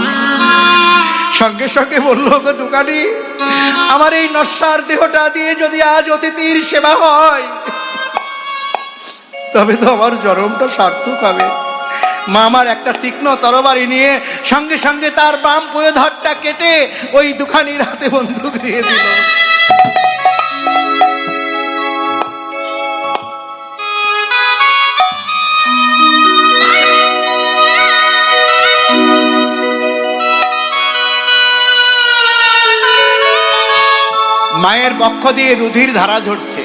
সঙ্গে সঙ্গে বলল, গো দোকানি, আমার এই নশ্বর দেহটা দিয়ে যদি আজ অতিথির সেবা হয়, তবে তো আমার জন্মটা সার্থক হবে। মা আমার একটা তীক্ষ্ণ তরবারি নিয়ে সঙ্গে সঙ্গে তার বাম পয়োধরটা কেটে ওই দোকানির হাতে বন্দুক দিয়ে দিল। মায়ের বক্ষ দিয়ে রুধির ধারা ঝরছে,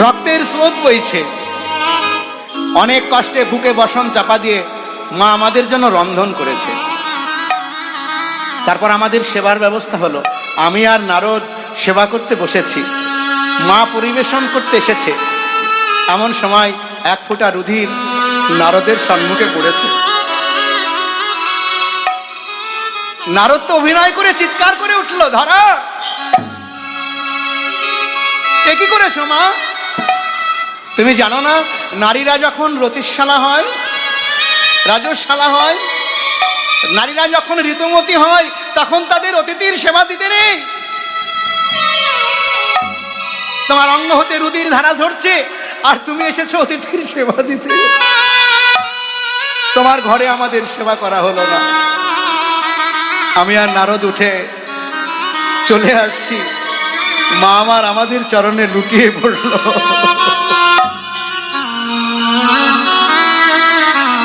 রক্তের স্রোত বইছে। অনেক কষ্টে বুকে বসন চাপা দিয়ে মা আমাদের জন্য রন্ধন করেছে। তারপর আমাদের সেবার ব্যবস্থা হলো। আমি আর নারদ সেবা করতে বসেছি, মা পরিবেশন করতে এসেছে। এমন সময় এক ফোঁটা রুধির নারদের সম্মুখে পড়েছে। নারদ তো অভিনয় করে চিৎকার করে উঠল, ধরা, এ কি করেছো মা? তুমি জানো না, নারীরা যখন রতিশালা হয়, রাজশালা হয়, নারীরা যখন ঋতুমতী হয়, তখন তাদের অতিথির সেবা দিতে নেই। তোমার অঙ্গ হতে রুধির ধারা ঝরছে, আর তুমি এসেছো অতিথির সেবা দিতে। তোমার ঘরে আমাদের সেবা করা হলো না। আমি আর নারদ উঠে চলে আসছি। মা আমার আমাদের চরণে লুটিয়ে পড়ল।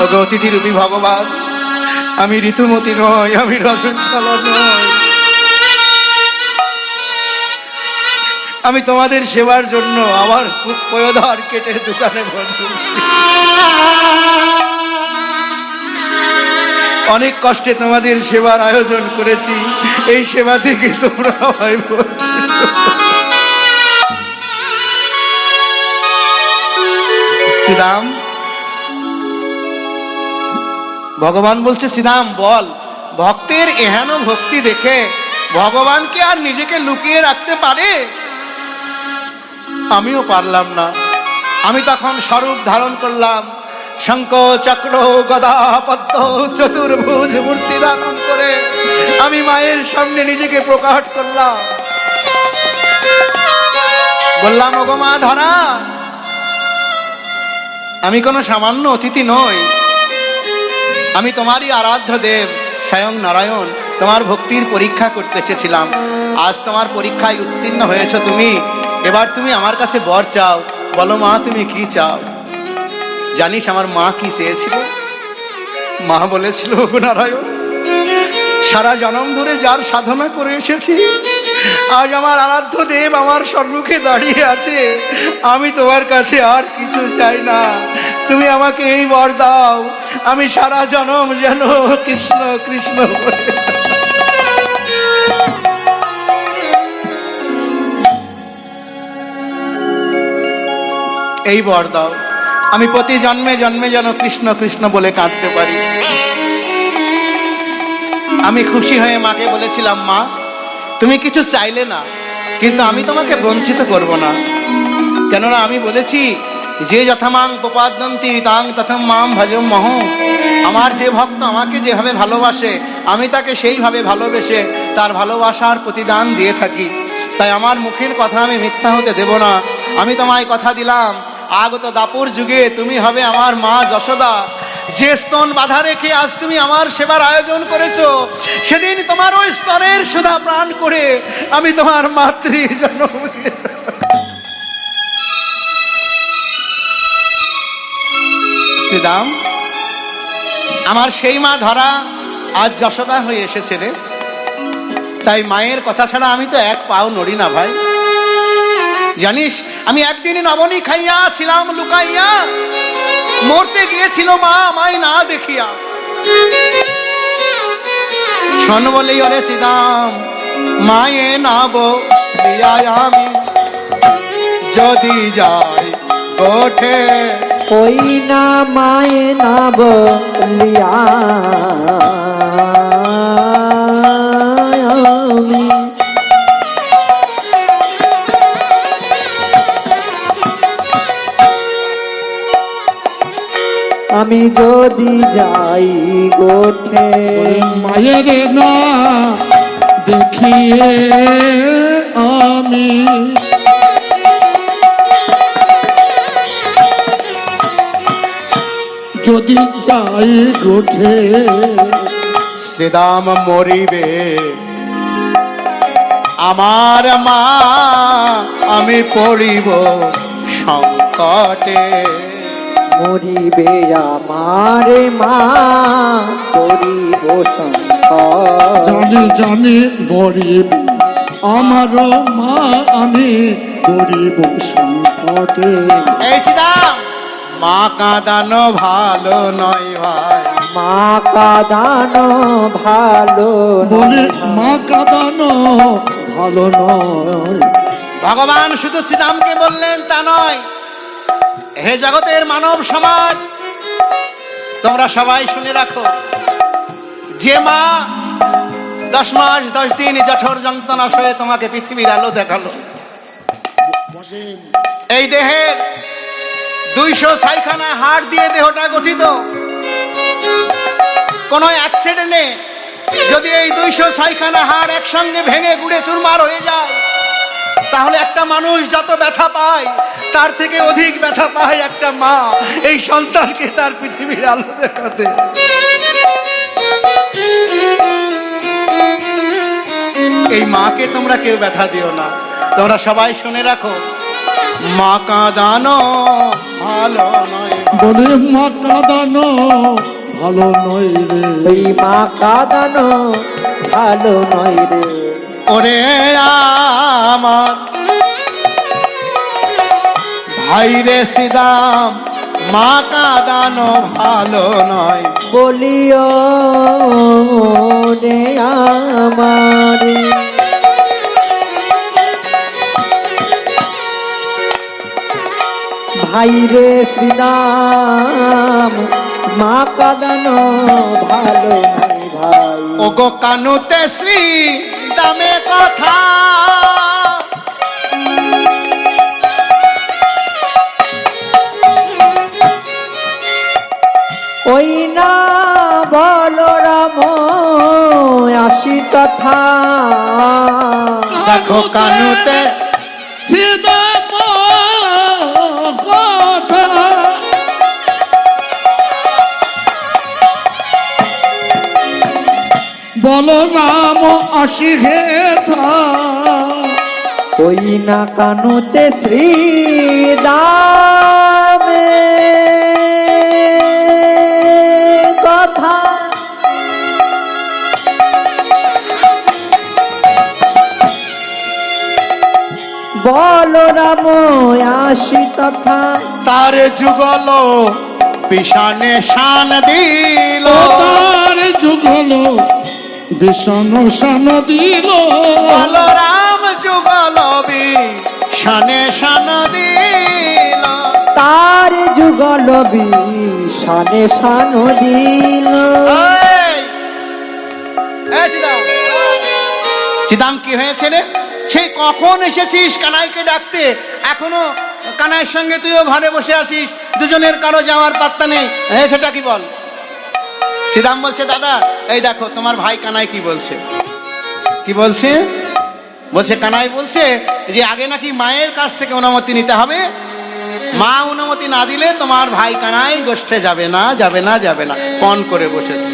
ওগো অতিথি রূপী ভগবান, আমি ঋতুমতী নই, আমি রজনীশালা নই, আমি তোমাদের সেবার জন্য আমার পয়োধর কেটে দোকানে বন্ধু। অনেক কষ্টে তোমাদের সেবার আয়োজন করেছি, এই সেবা থেকে তোমরা আমায় শ্রীরাম। ভগবান বলছে, শ্রীরাম বল, ভক্তের এহেন ভক্তি দেখে ভগবানকে আর নিজেকে লুকিয়ে রাখতে পারে? আমিও পারলাম না। আমি তখন স্বরূপ ধারণ করলাম, শঙ্খ চক্র গদা পদ্ম চতুর্ভুজ মূর্তি ধারণ করে আমি মায়ের সামনে নিজেকে প্রকাশ করলাম। বললাম, ওগো মা ধরা, আমি কোনো সামান্য অতিথি নই, আমি তোমারই আরাধ্য দেব স্বয়ং নারায়ণ। তোমার ভক্তির পরীক্ষা করতে এসেছিলাম। আজ তোমার পরীক্ষায় উত্তীর্ণ হয়েছ তুমি। এবার তুমি আমার কাছে বর চাও। বলো মা, তুমি কি চাও? জানিস আমার মা কি চেয়েছিল? মা বলেছিল, ওগো নারায়ণ, সারা জনম ধরে যার সাধনা করে এসেছি, আজ আমার আরাধ্য দেব আমার সম্মুখে দাঁড়িয়ে আছে। আমি তোমার কাছে আর কিছু চাই না, তুমি আমাকে এই বর দাও, আমি সারা জনম যেন কৃষ্ণ কৃষ্ণ বলে। এই বর দাও, আমি প্রতি জন্মে জন্মে যেন কৃষ্ণ কৃষ্ণ বলে কাঁদতে পারি। আমি খুশি হয়ে মাকে বলেছিলাম, মা তুমি কিছু চাইলে না, কিন্তু আমি তোমাকে বঞ্চিত করব না। কেননা আমি বলেছি, যে যথামাং প্রপাদ্যন্তি তাং তথম মাম ভজম মহ। আমার যে ভক্ত আমাকে যেভাবে ভালোবাসে, আমি তাকে সেইভাবে ভালোবেসে তার ভালোবাসার প্রতিদান দিয়ে থাকি। তাই আমার মুখের কথা আমি মিথ্যা হতে দেব না। আমি তোমায় কথা দিলাম, আগত দাপর যুগে তুমি হবে আমার মা যশোদা। যে স্তন বাধা রেখে আজ তুমি আমার সেবার আয়োজন করেছো, সেদিন তোমার ওই স্তনের সুধা প্রাণ করে আমি তোমার মাতৃ জন্ম। শ্রীরাম, আমার সেই মা ধরা আজ যশোদা হয়ে এসেছে রে। তাই মায়ের কথা ছাড়া আমি তো এক পাও নড়ি না ভাই। জানিস, আমি একদিন নবনী খাইয়া ছিলাম লুকাইয়া, মরতে গিয়েছিল মা আমায় না দেখিয়া। শোন বলেই অরে চিদাম, মায়ে নাব দিয়ায় আমি যদি যাই ওঠে, ওই না মায়ে না বলিয়া আমি যদি যাই গোঠে মায়ের না দেখিয়ে আমি যদি যাই গোঠে শ্রীদাম মরিবে আমার মা, আমি পড়িব সংকটে। মরিবে আমার মা, করিব সংকট। জানি জানি মরিব আমার মা, আমি গরিব সংকটে। এই চিদাম, মা কাঁদানো ভালো নয় ভাই, মা কাঁদানো ভালো বলে নয়। মা কাঁদানো ভালো নয়। ভগবান শুধু শ্রীরামকে বললেন তা নয়, হে জগতের মানব সমাজ, তোমরা সবাই শুনে রাখো, যে মা 10 মাস 10 দিন জঠর যন্ত্রণা সয়ে তোমাকে পৃথিবীর আলো দেখালো, এই দেহের 206খানা হাড় দিয়ে দেহটা গঠিত, কোন অ্যাক্সিডেন্টে যদি এই 206খানা হাড় একসঙ্গে ভেঙে গুড়ে চুরমার হয়ে যায়, তাহলে একটা মানুষ যত ব্যথা পায় তার থেকে অধিক ব্যথা পায় একটা মা এই সন্তানকে তার পৃথিবীর আলো দেখাতে। এই মাকে তোমরা কেউ ব্যথা দিও না। তোমরা সবাই শুনে রাখো, মা কাঁদানো ভালো নয়, বলে মা কাঁদানো ভালো নয় রে। ওই মা কাঁদানো ভালো নয় রে। ওরে আমার ভাই রে শ্রীদাম, মা কাঁদানো ভালো নয়। বলিও রে আমার, ভাই রে শ্রীরাম, মা কাঁদানো ভালো নয় ভাই। ও গো কানুতে শ্রী দামে কথা, ওই না বলো রাম আসি তথা, দেখো কানুতে শ্রীদাম কথা বলো নাম আসি হে থা। ওই না কানুতে শ্রীদামে কথা, বলো রাম আসি তথা, তার যুগল বিষানে শান দিল, তার যুগল বিষণ শান দিল। বলরাম যুগল বিষানে শান দিল, তার যুগল বিষানে শান দিল। চিদাম কি হয়েছে রে? সেই কখন এসেছিস কানাইকে ডাকতে, এখনো কানাইয়ের সঙ্গে তুইও ঘরে বসে আছিস, দুজনের কারো যাওয়ার পাত্তা নেই। সেটা কি বল? চিদাম বলছে, দাদা এই দেখো তোমার ভাই কানাই কি বলছে। কি বলছে? বলছে কানাই বলছে যে আগে নাকি মায়ের কাছ থেকে অনুমতি নিতে হবে, মা অনুমতি না দিলে তোমার ভাই কানাই গোষ্ঠে যাবে না, যাবে না, যাবে না, পণ করে বসেছে।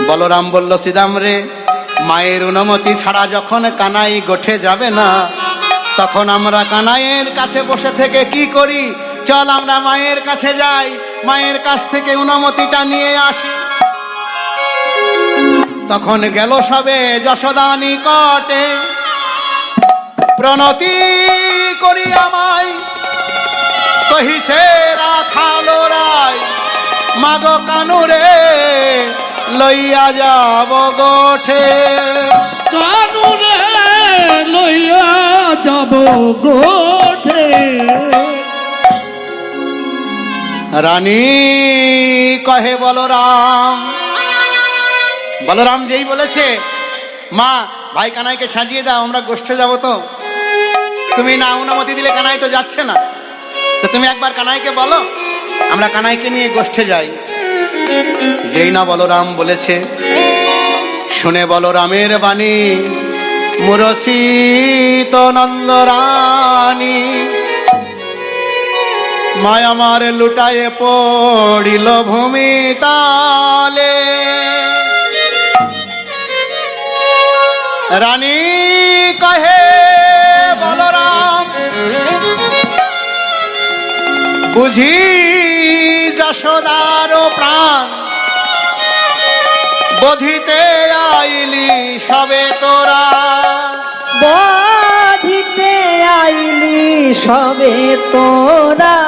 বলরাম বলল, শ্রীদাম রে, মায়ের অনুমতি ছাড়া যখন কানাই গোঠে যাবে না, তখন আমরা কানাইয়ের কাছে বসে থেকে কি করি? চল আমরা মায়ের কাছে যাই, মায়ের কাছ থেকে অনুমতিটা নিয়ে আসি। তখন গেল সবে যশোদা নিকটে, প্রণতি করি আমায় কহিছে রাখালো রায়, মাগো কানুরে লইয়া যাব গোঠে। কানুরে লইয়া যাব গোঠে। রানী কহে বলরাম, বলরাম যেই বলেছে মা ভাই কানাইকে সাজিয়ে দাও, আমরা গোষ্ঠে যাব, তো তুমি না অনুমতি দিলে কানাই তো যাচ্ছে না, তো তুমি একবার কানাইকে বলো আমরা কানাইকে নিয়ে গোষ্ঠে যাই। যেই না বলরাম বলেছে, শুনে বলরামের বাণী মূরছিত নন্দরানী, মায়া আমার লুটায়ে পড়িল ভূমি তালে। রানী কহে বলরাম, বুঝি যশোদার প্রাণ, বধিতে আইলি সবে তোরা। বধিতে আইলি সবে তোরা।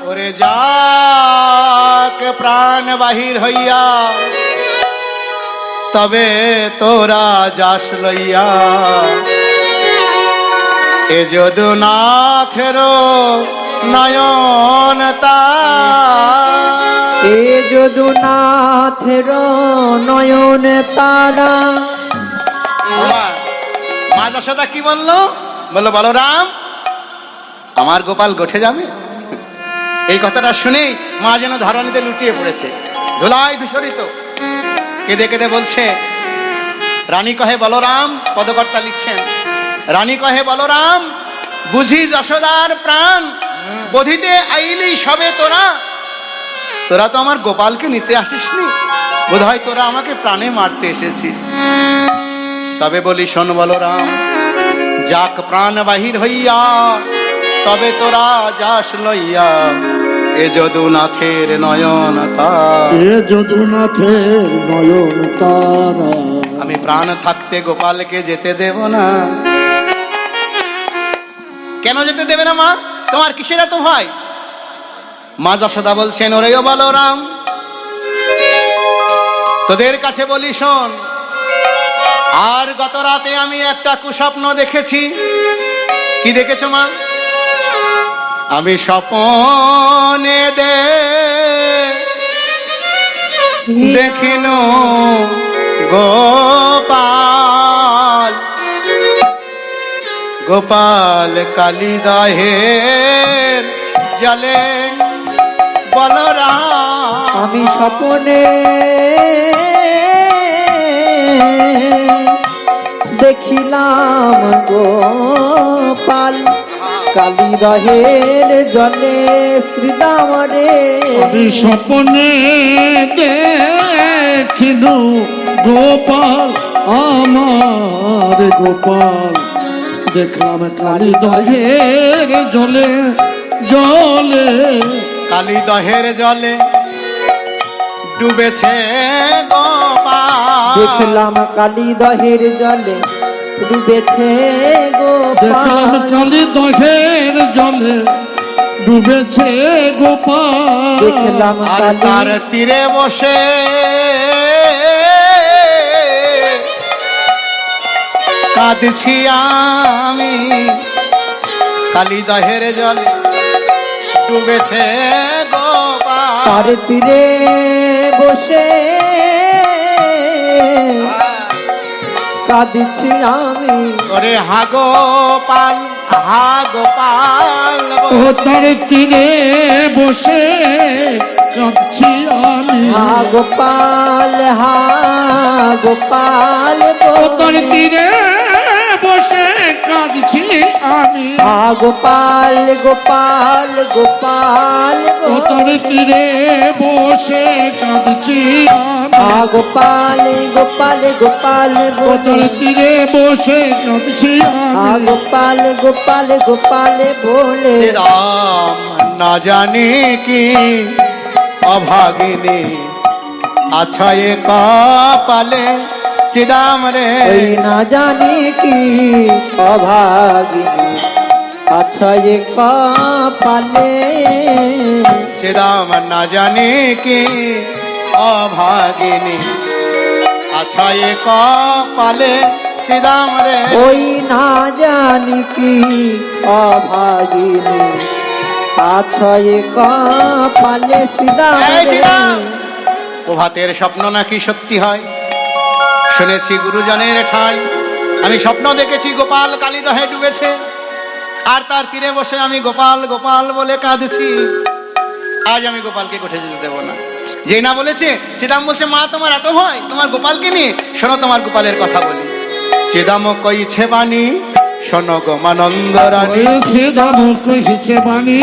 ওরে যাক প্রাণ বাহির হইয়া, তবে তোরা যাস লইয়া। এ যদুনাথের নয়ন তারা, এ যদুনাথের নয়ন তারা। মা যশোদা কি বললো? বললো বলরাম, আমার গোপাল গোঠে যাবে। এই কথাটা শুনে মা যেন ধরণীতে লুটিয়ে পড়েছে, ধুলায় ধূসরিত, কেঁদে কেঁদে বলছে। রানী কহে বলরাম, পদকর্তা লিখছেন, রানী কহে বলরাম, বুঝি যশোদার প্রাণ, বধিতে আইলি সবে তোরা। তোরা তো আমার গোপালকে নিতে আসিসনি, বোধহয় তোরা আমাকে প্রাণে মারতে এসেছিস। তবে বলি শোন বলরাম, যাক প্রাণ বাহির হইয়া, তবে তোরা যাস লইয়া। এ যদুনাথের নয়ন তারা, এ যদুনাথের নয়ন তারা। আমি প্রাণ থাকতে গোপালকে যেতে দেব না। কেন যেতে দেবে না মা? তোমার কিসের এত ভয়? মা যশোদা বলছেন, ওরে ও বলরাম, তোদের কাছে বলি শোন, আর গত রাতে আমি একটা কুস্বপ্ন দেখেছি। কি দেখেছো মা? আমি স্বপনে দেখিনু গোপাল, গোপাল কালিদাহের জলে বলরাম। আমি স্বপনে দেখিলাম গোপাল, কালিদাহের জলে শ্রীদাম রে। আমি স্বপ্নে দেখিনু গোপাল, আমার গোপাল। দেখলাম কালিদহের জলে জলে, কালিদহের জলে ডুবেছে গোপাল। দেখলাম কালিদহের জলে ডুবেছে দেখলাম গোপাল। কালিদহের জলে ডুবেছে গোপাল। দেখলাম আর তার তীরে বসে কাঁদছি আমি, কালিদহের জলে ডুবেছে গোপাল। তার তীরে বসে কাঁদছি আমি। ওরে হা গোপাল, হা গোপাল, ও তার তীরে বসে কাঁদছি আমি। হা গোপাল, হা গোপাল ও তার তীরে বসে কাঁদছি আমি। হা গোপাল, গোপাল, গোপাল ও তার তীরে বসে কাঁদছি আমি। হা গোপাল, গোপাল, গোপাল ও তার তীরে বসে কাঁদছি হা আমি। গোপাল, গোপাল, গোপাল বলে। রাম না জানি কি অভাগিনী আছা এ কপালে চিদাম রে। ওই না জানি কি অভাগিনী আচ্ছা এ কপালে। চিদাম না জানি কি অভাগিনী আছা এ কপালে চিদাম রে। ওই না জানি কি অভাগিনী আচ্ছা এ কপালে শ্রীদাম এই রে। চিদাম, প্রভাতের স্বপ্ন নাকি সত্যি হয়? শুনেছি গুরুজনের ঠাঁই, আমি স্বপ্ন দেখেছি গোপাল কালিদহে ডুবেছে, আর তার তীরে বসে আমি গোপাল গোপাল বলে কাঁদছি। আজ আমি গোপালকে কোঠে যেতে দেবো না। যেই না বলেছে, চিদাম বলছে, মা তোমার এত ভয় তোমার গোপালকে নিয়ে? শোনো তোমার গোপালের কথা বলি। চিদাম কইছে বাণী শোনো গো মানন্দ রানী, চিদাম কইছে বাণী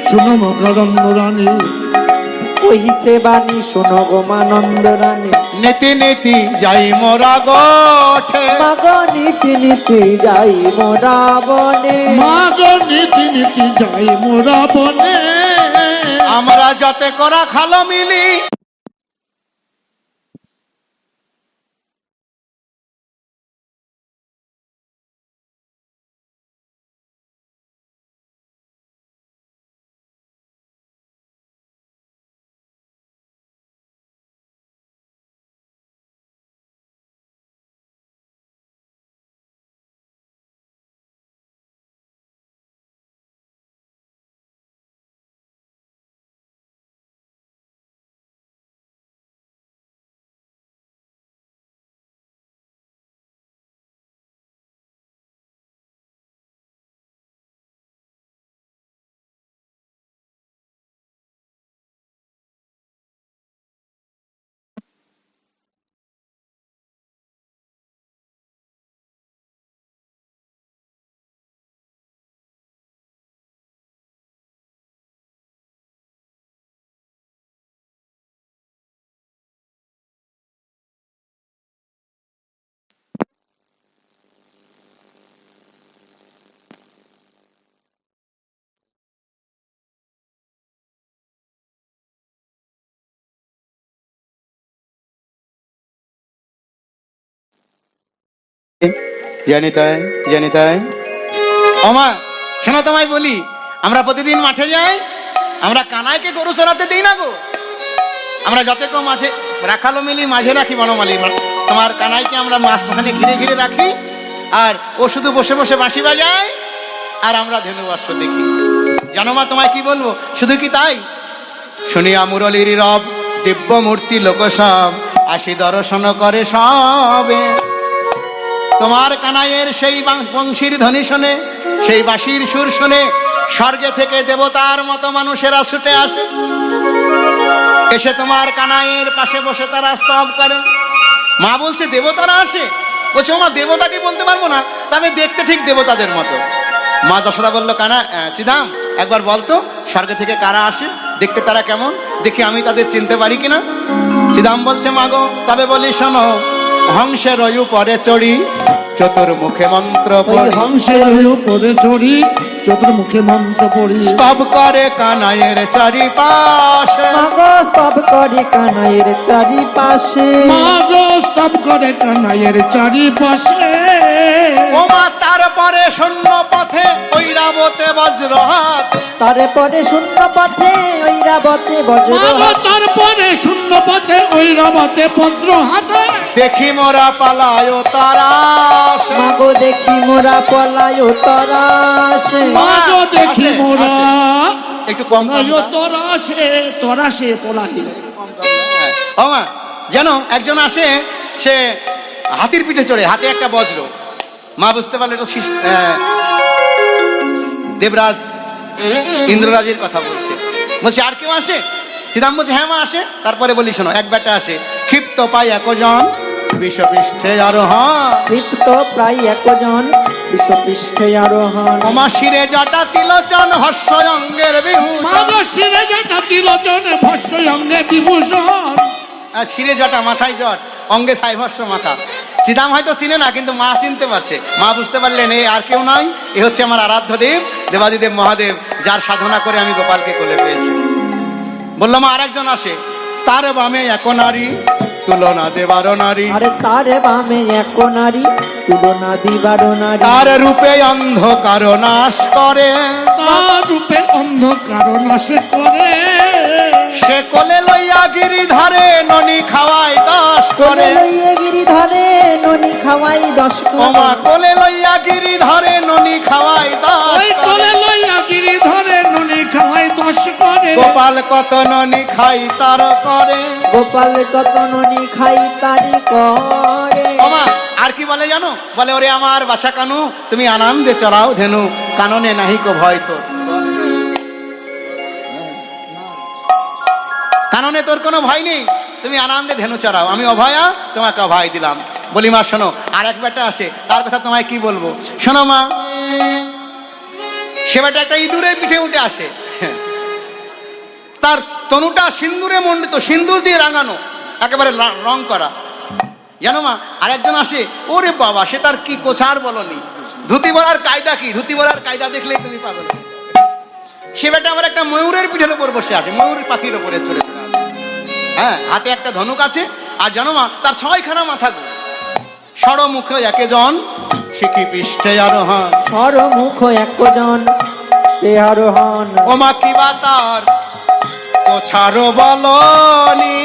শোনো মকরন্দ রানী, কহিছে বাণী শোনো গো মানন্দ রানী, নীতি নীতি যাই মোরা গোঠে, মাগ নীতি নীতি যাই মোরা বনে, মাগ নীতি নীতি যাই মোরা বনে, আমরা যাতে করা খালো মিলি। জানি তাই, জানি তাই। ওমা শোনো তোমায় বলি, আমরা প্রতিদিন মাঠে যাই, আমরা কানাইকে গরু চড়াতে দিই না গো। আমরা যত কম মাঝে রাখালো মিলি মাঝে রাখি বনমালি, তোমার কানাইকে আমরা মাঝখানে ঘিরে ঘিরে রাখি, আর ও শুধু বসে বসে বাঁশি বাজায় আর আমরা ধেনুবর্ষ দেখি। জানো মা তোমায় কি বলবো, শুধু কি তাই, শুনিয়া মুরলীর রব দিব্য মূর্তি লোক সব আসি দর্শন করে সবে। তোমার কানাইয়ের সেই বংশীর ধ্বনি শুনে, সেই বাঁশির সুর শুনে স্বর্গে থেকে দেবতার মতো মানুষেরা ছুটে আসে, এসে তোমার কানাইয়ের পাশে বসে তারা স্তব করে। মা বলছে দেবতারা আসে? বলছে মা দেবতাকে বলতে পারবো না, তবে দেখতে ঠিক দেবতাদের মতো। মা যশোদা বললো, কানা চিদাম একবার বলতো স্বর্গ থেকে কারা আসে, দেখতে তারা কেমন, দেখি আমি তাদের চিনতে পারি কিনা। চিদাম বলছে, মা গো তবে বলি শোনো, হংসের উপরে চড়ি চতুর্মুখে মন্ত্র পড়ি, হংসের উপরে চড়ি চতুর্মুখে মন্ত্র পড়ি, স্তব করে কানাইয়ের চারিপাশে, মাগ স্তব করে কানাইয়ের চারিপাশে, মাগ স্তব করে কানাইয়ের চারিপাশে। ও মা তারপরে শূন্য পথে ঐরাবতে বজ্র হাত, তারপরে শূন্য পথে ঐরাবতে বজ্র মাগ হাত, তারপরে শূন্য পথে ঐরাবতে পত্র হাতে, দেখি মোরা পালায় তারা, মাগ দেখি মোরা পলায় তরাসে, মাগ দেখি মোরা একটু কম তরাসে তরাসে পলাহি। ও মা যেন একজন আসে, সে হাতির পিঠে চড়ে, হাতে একটা বজ্র। মা বুঝতে পারলে এটা দেবরাজ ইন্দ্ররাজের কথা বলছে। বলছে আর কেউ আসে? চিদাম বলছে হ্যাঁ মা আসে। তারপরে বলি শোনো, এক বেটা আসে, ক্ষিপ্ত পাই একজন বিশ্বপৃষ্ঠে আরোহণ, তৃপ্ত প্রায় একজন বিশ্বপৃষ্ঠে আরোহণ, ওমা শিরে জটা তিলোচন ভস্য অঙ্গের বিভূষণ, মাগ শিরে জটা তিলোচন ভস্য অঙ্গে বিভূষণ, শিরে জটা মাথায় জট অঙ্গে সাইভস্য মাথা। চিদাম হয়তো চিনে না, কিন্তু মা চিনতে পারছে। মা বুঝতে পারলেন এই আর কেউ নয়, এ হচ্ছে আমার আরাধ্য দেব দেবাদিদেব মহাদেব, যার সাধনা করে আমি গোপালকে কোলে পেয়েছি। বললাম আরেকজন আসে, তার বামে এক নারী তুলনা দেবার নারী, আরে তারে বামে এক নারী তুলনা দিবার নারী, তার রূপে অন্ধকার নাশ করে, তার রূপে অন্ধকার নাশ করে, সে কোলে লইয়া গিরি ধরে ননি খাওয়াই 10 করে, কোলে লইয়ে গিরি ধরে ননি খাওয়াই 10 ওমা করে, কোলে লইয়া গিরি ধরে ননি খাওয়াই 10 ওই কোলে লইয়া গিরি ধরে ননি খাওয়াই 10 করে, গোপাল কত ননি খাই তার করে, গোপাল কত ননি খাই তারি করে। ওমা আর কি বলে জানো, বলে ওরে আমার বাসা কানু তুমি আনন্দে চড়াও ধেনু, কাননে নাহি কো ভয় তো। কাননে তোর কোনো ভয় নেই, তুমি আনন্দে ধেনু চড়াও, আমি অভয়া তোমাকে অভয় দিলাম। বলি মা শোনো, আর এক বেটা আসে, তার কথা তোমায় কি বলবো। শোনো মা, সে বেটা একটা ইঁদুরের পিঠে উঠে আসে, তার তনুটা সিন্দুরে মণ্ডিত, সিন্দুর দিয়ে রাঙানো, একেবারে রং করা। জানো মা, আর একজন আসে, ওরে বাবা, সে তার কি কোছার বলনি, ধুতি বলার কায়দা কি, ধুতি বলার কায়দা দেখলেই তুমি পাগল। সে বেটা আবার একটা ময়ূরের পিঠের উপর বসে আসে, ময়ূর পাখির উপরে চলে চলে আসে। হ্যাঁ, হাতে একটা ধনুক আছে, আর জানো মা, তার 6খানা মাথা গো। ষড়মুখ একেজন শিখি পৃষ্ঠে আরোহণ, সরমুখ একজন আরোহণ। ওমা কিবা তার কোছারো বলনি,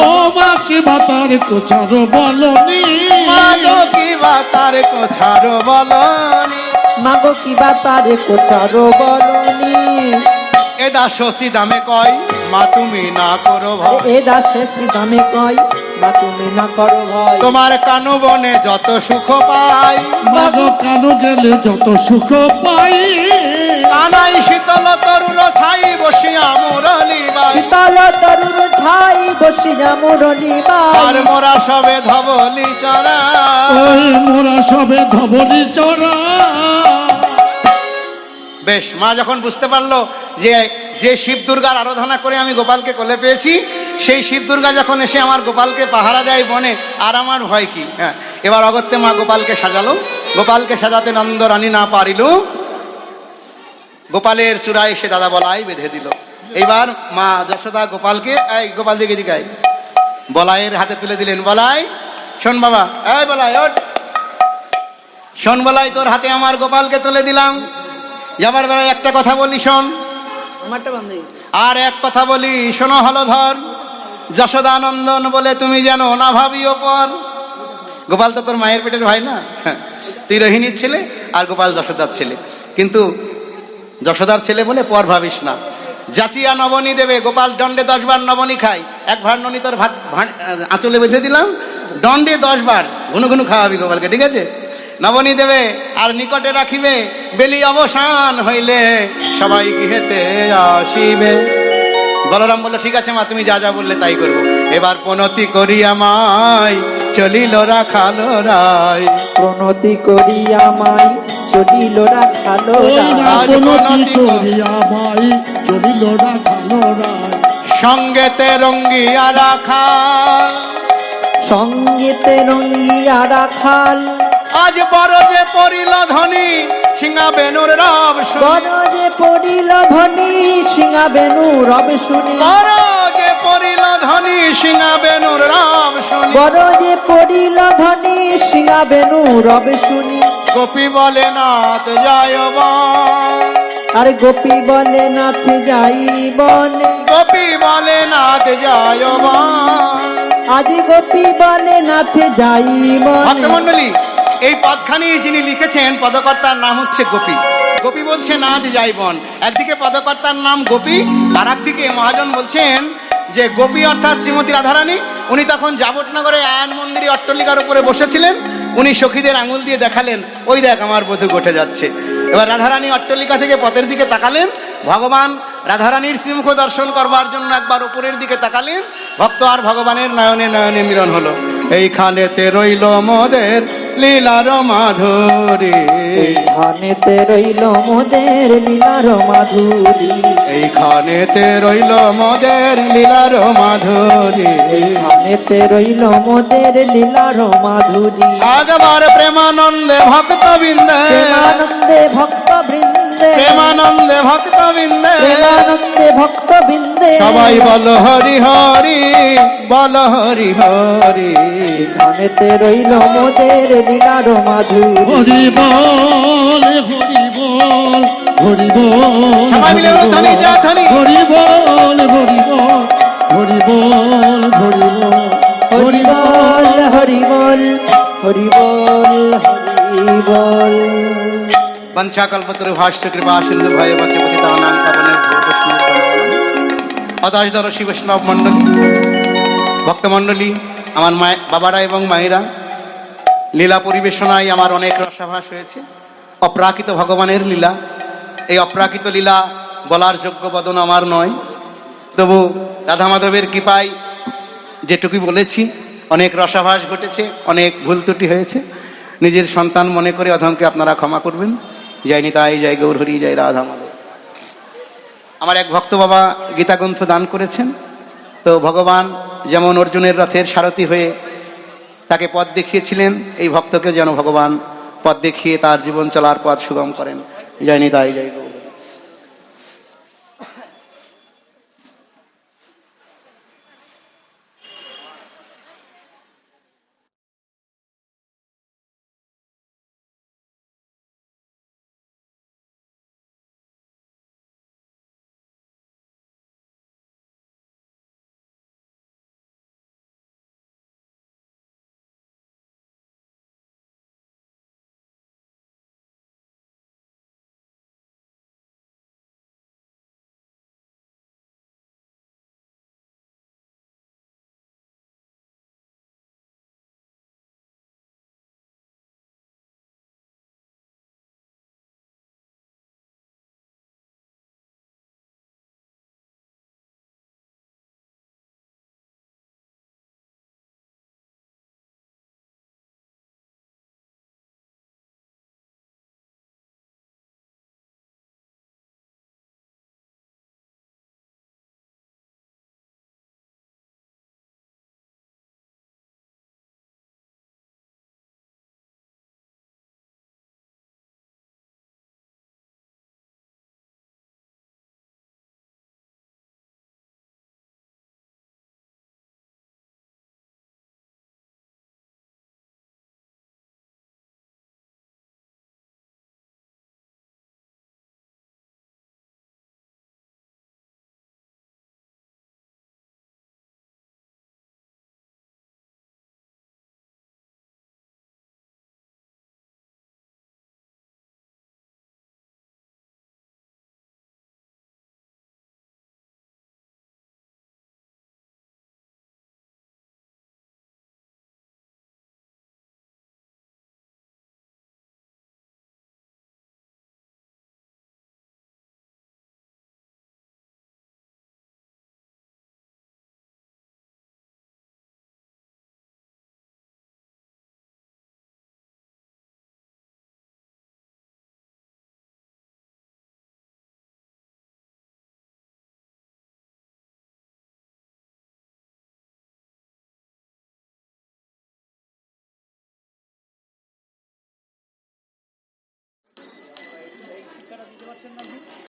ও মা কি বাতার কোচারো বলনি, মাগো কিবা তার কোছারো বলনি, মাগো কিবা তারে কোচারো বলনি। এ দাসী দামে কয় মা তুমি না করো ভয়, এ দাসে শ্রীদামে কয় মা তুমি না করো ভয়। তোমার কানু বনে যত সুখ পাই, মাগো কানো গেলে যত সুখ পাই, কানাই শীতল তরুণ ছাই বসিয়া মুরলি বাই, শীতল তরুর ছাই বসিয়া মুরলি আর বাই। মোরা সবে ধবলি চরা। ওই মোরা সবে ধবলি চড়া। বেশ, মা যখন বুঝতে পারলো যে যে শিব দুর্গার আরাধনা করে আমি গোপালকে কোলে পেয়েছি, সেই শিব দুর্গা যখন এসে আমার গোপালকে পাহারা দেয় বনে, আর আমার ভয় কি। হ্যাঁ, এবার অগত্যে মা গোপালকে সাজালো। গোপালকে সাজাতে নন্দ রানী না পারিল, গোপালের চূড়ায় এসে দাদা বলাই বেঁধে দিল। এইবার মা যশোদা গোপালকে, এই গোপাল দিকে দিকে আয়, বলাইয়ের হাতে তুলে দিলেন। বলাই শোন বাবা, এই বলাই ওঠ, শোন বলাই, তোর হাতে আমার গোপালকে তুলে দিলাম। যাবার বেলায় একটা কথা বলি শোন, আমারটা বন্ধ। আর এক কথা বলি শোনো হলধর, যশোদানন্দন বলে তুমি যেন না ভাবিও পর। গোপাল তো তোর মায়ের পেটের ভাই না, তুই রোহিণীর ছেলে আর গোপাল যশোদার ছেলে, কিন্তু যশোদার ছেলে বলে পর ভাবিস না। যাচিয়া নবনী দেবে, গোপাল দণ্ডে 10 বার নবনী খায়, এক ভার ননি তোর ভাত আঁচলে বেঁধে দিলাম, দণ্ডে 10 বার ঘুনু ঘুনু খাওয়াবি গোপালকে, ঠিক আছে? নবনী দেবে আর নিকটে রাখিবে, বেলি অবসান হইলে সবাই গৃহেতে আসিবে। বলরাম বলল ঠিক আছে মা, তুমি যা যা বললে তাই করব। এবার প্রণতি করিয়া মাই চলিল রাখালো রায়, প্রণতি করিয়া মাই চলিল রাখালো ওই রায়। রাবণতি করিয়া মাই চলিল রাখালো রায়, সঙ্গেতে রঙ্গিয়া রাখা, সঙ্গীতে রঙ্গিয়া রাখাল। আজ বড় যে পরিল ধনী সিংহা বেনুর রব শুনি, বড় যে পড়িল ধনী সিংহা বেনু রব শুনি। বড় যে পরিল ধনী সিংহা বেনুর রব শুনি, বড় যে পড়িল ধনী সিংহা বেনু রব শুনি। গোপী বলে নাথ যায় বন, আর গোপী বলে নাথ যাই বনে। গোপী বলে নাথ যায় বন। আজ গোপী বলে নাথ যাই বনে। ভক্তমণ্ডলী, এই পদখানি যিনি লিখেছেন পদকর্তার নাম হচ্ছে গোপী। গোপী বলছে নাথ যাই বন, একদিকে পদকর্তার নাম গোপী, আর একদিকে মহাজন বলছেন যে গোপী অর্থাৎ শ্রীমতী রাধারানী। উনি তখন জাবটনগরে আয়ন মন্দিরে অট্টালিকার উপরে বসেছিলেন, উনি সখীদের আঙুল দিয়ে দেখালেন, ওই দেখ আমার বধূ ঘটে যাচ্ছে। এবার রাধারানী অট্টালিকা থেকে পথের দিকে তাকালেন, ভগবান রাধারানীর শ্রীমুখ দর্শন করবার জন্য একবার উপরের দিকে তাকালেন, ভক্ত আর ভগবানের নয়নে নয়নে মিলন হলো। এইখানেতে রইল মোদের লীলার মাধুরী, এইখানেতে রইল মোদের লীলার মাধুরী। এইখানেতে রইল মোদের লীলার মাধুরী, এইখানেতে রইল মোদের লীলার মাধুরী। আগবার প্রেমানন্দে ভক্তবৃন্দে, প্রেমানন্দে ভক্ত বৃন্দে, প্রেমানন্দে ভক্তবৃন্দে, প্রেমানন্দে ভক্ত বৃন্দে। সবাই বল হরি হরি, বল হরি হরি। এইখানেতে রইল মোদের লীলার মাধুরী। হরি বল হরি বল হরি বল, সবাই মিলে বলো ধ্বনি যা ধ্বনি। হরি বল হরি বল হরি বল হরি বল হরি বল হরি বল হরি বল হরি বল। বঞ্চা কল্পতরু ভাষ্য কৃপা সিন্ধু ভয় বচপতি তানাং পাবনে অদাসদর্শী বৈষ্ণব মণ্ডলী, ভক্তমণ্ডলী, আমার বাবারা এবং মায়েরা, লীলা পরিবেশনায় আমার অনেক রসাভাস হয়েছে। অপ্রাকৃত ভগবানের লীলা, এই অপ্রাকৃত লীলা বলার যোগ্য বদন আমার নয়। তবু রাধা মাধবের কৃপায় যেটুকু বলেছি, অনেক রসাভাস ঘটেছে, অনেক ভুল ত্রুটি হয়েছে। নিজের সন্তান মনে করে অধমকে আপনারা ক্ষমা করবেন। জয় নিতাই, জয় গৌরহরি, জয় রাধা মাধব। আমার এক ভক্ত বাবা গীতাগ্রন্থ দান করেছেন। তো ভগবান যেমন অর্জুনের রথের সারথি হয়ে তাকে পথ দেখিয়েছিলেন, এই ভক্তকে যেন ভগবান পথ দেখিয়ে তার জীবন চলার পথ সুগম করেন। জয় নিতাই, জয় গৌর।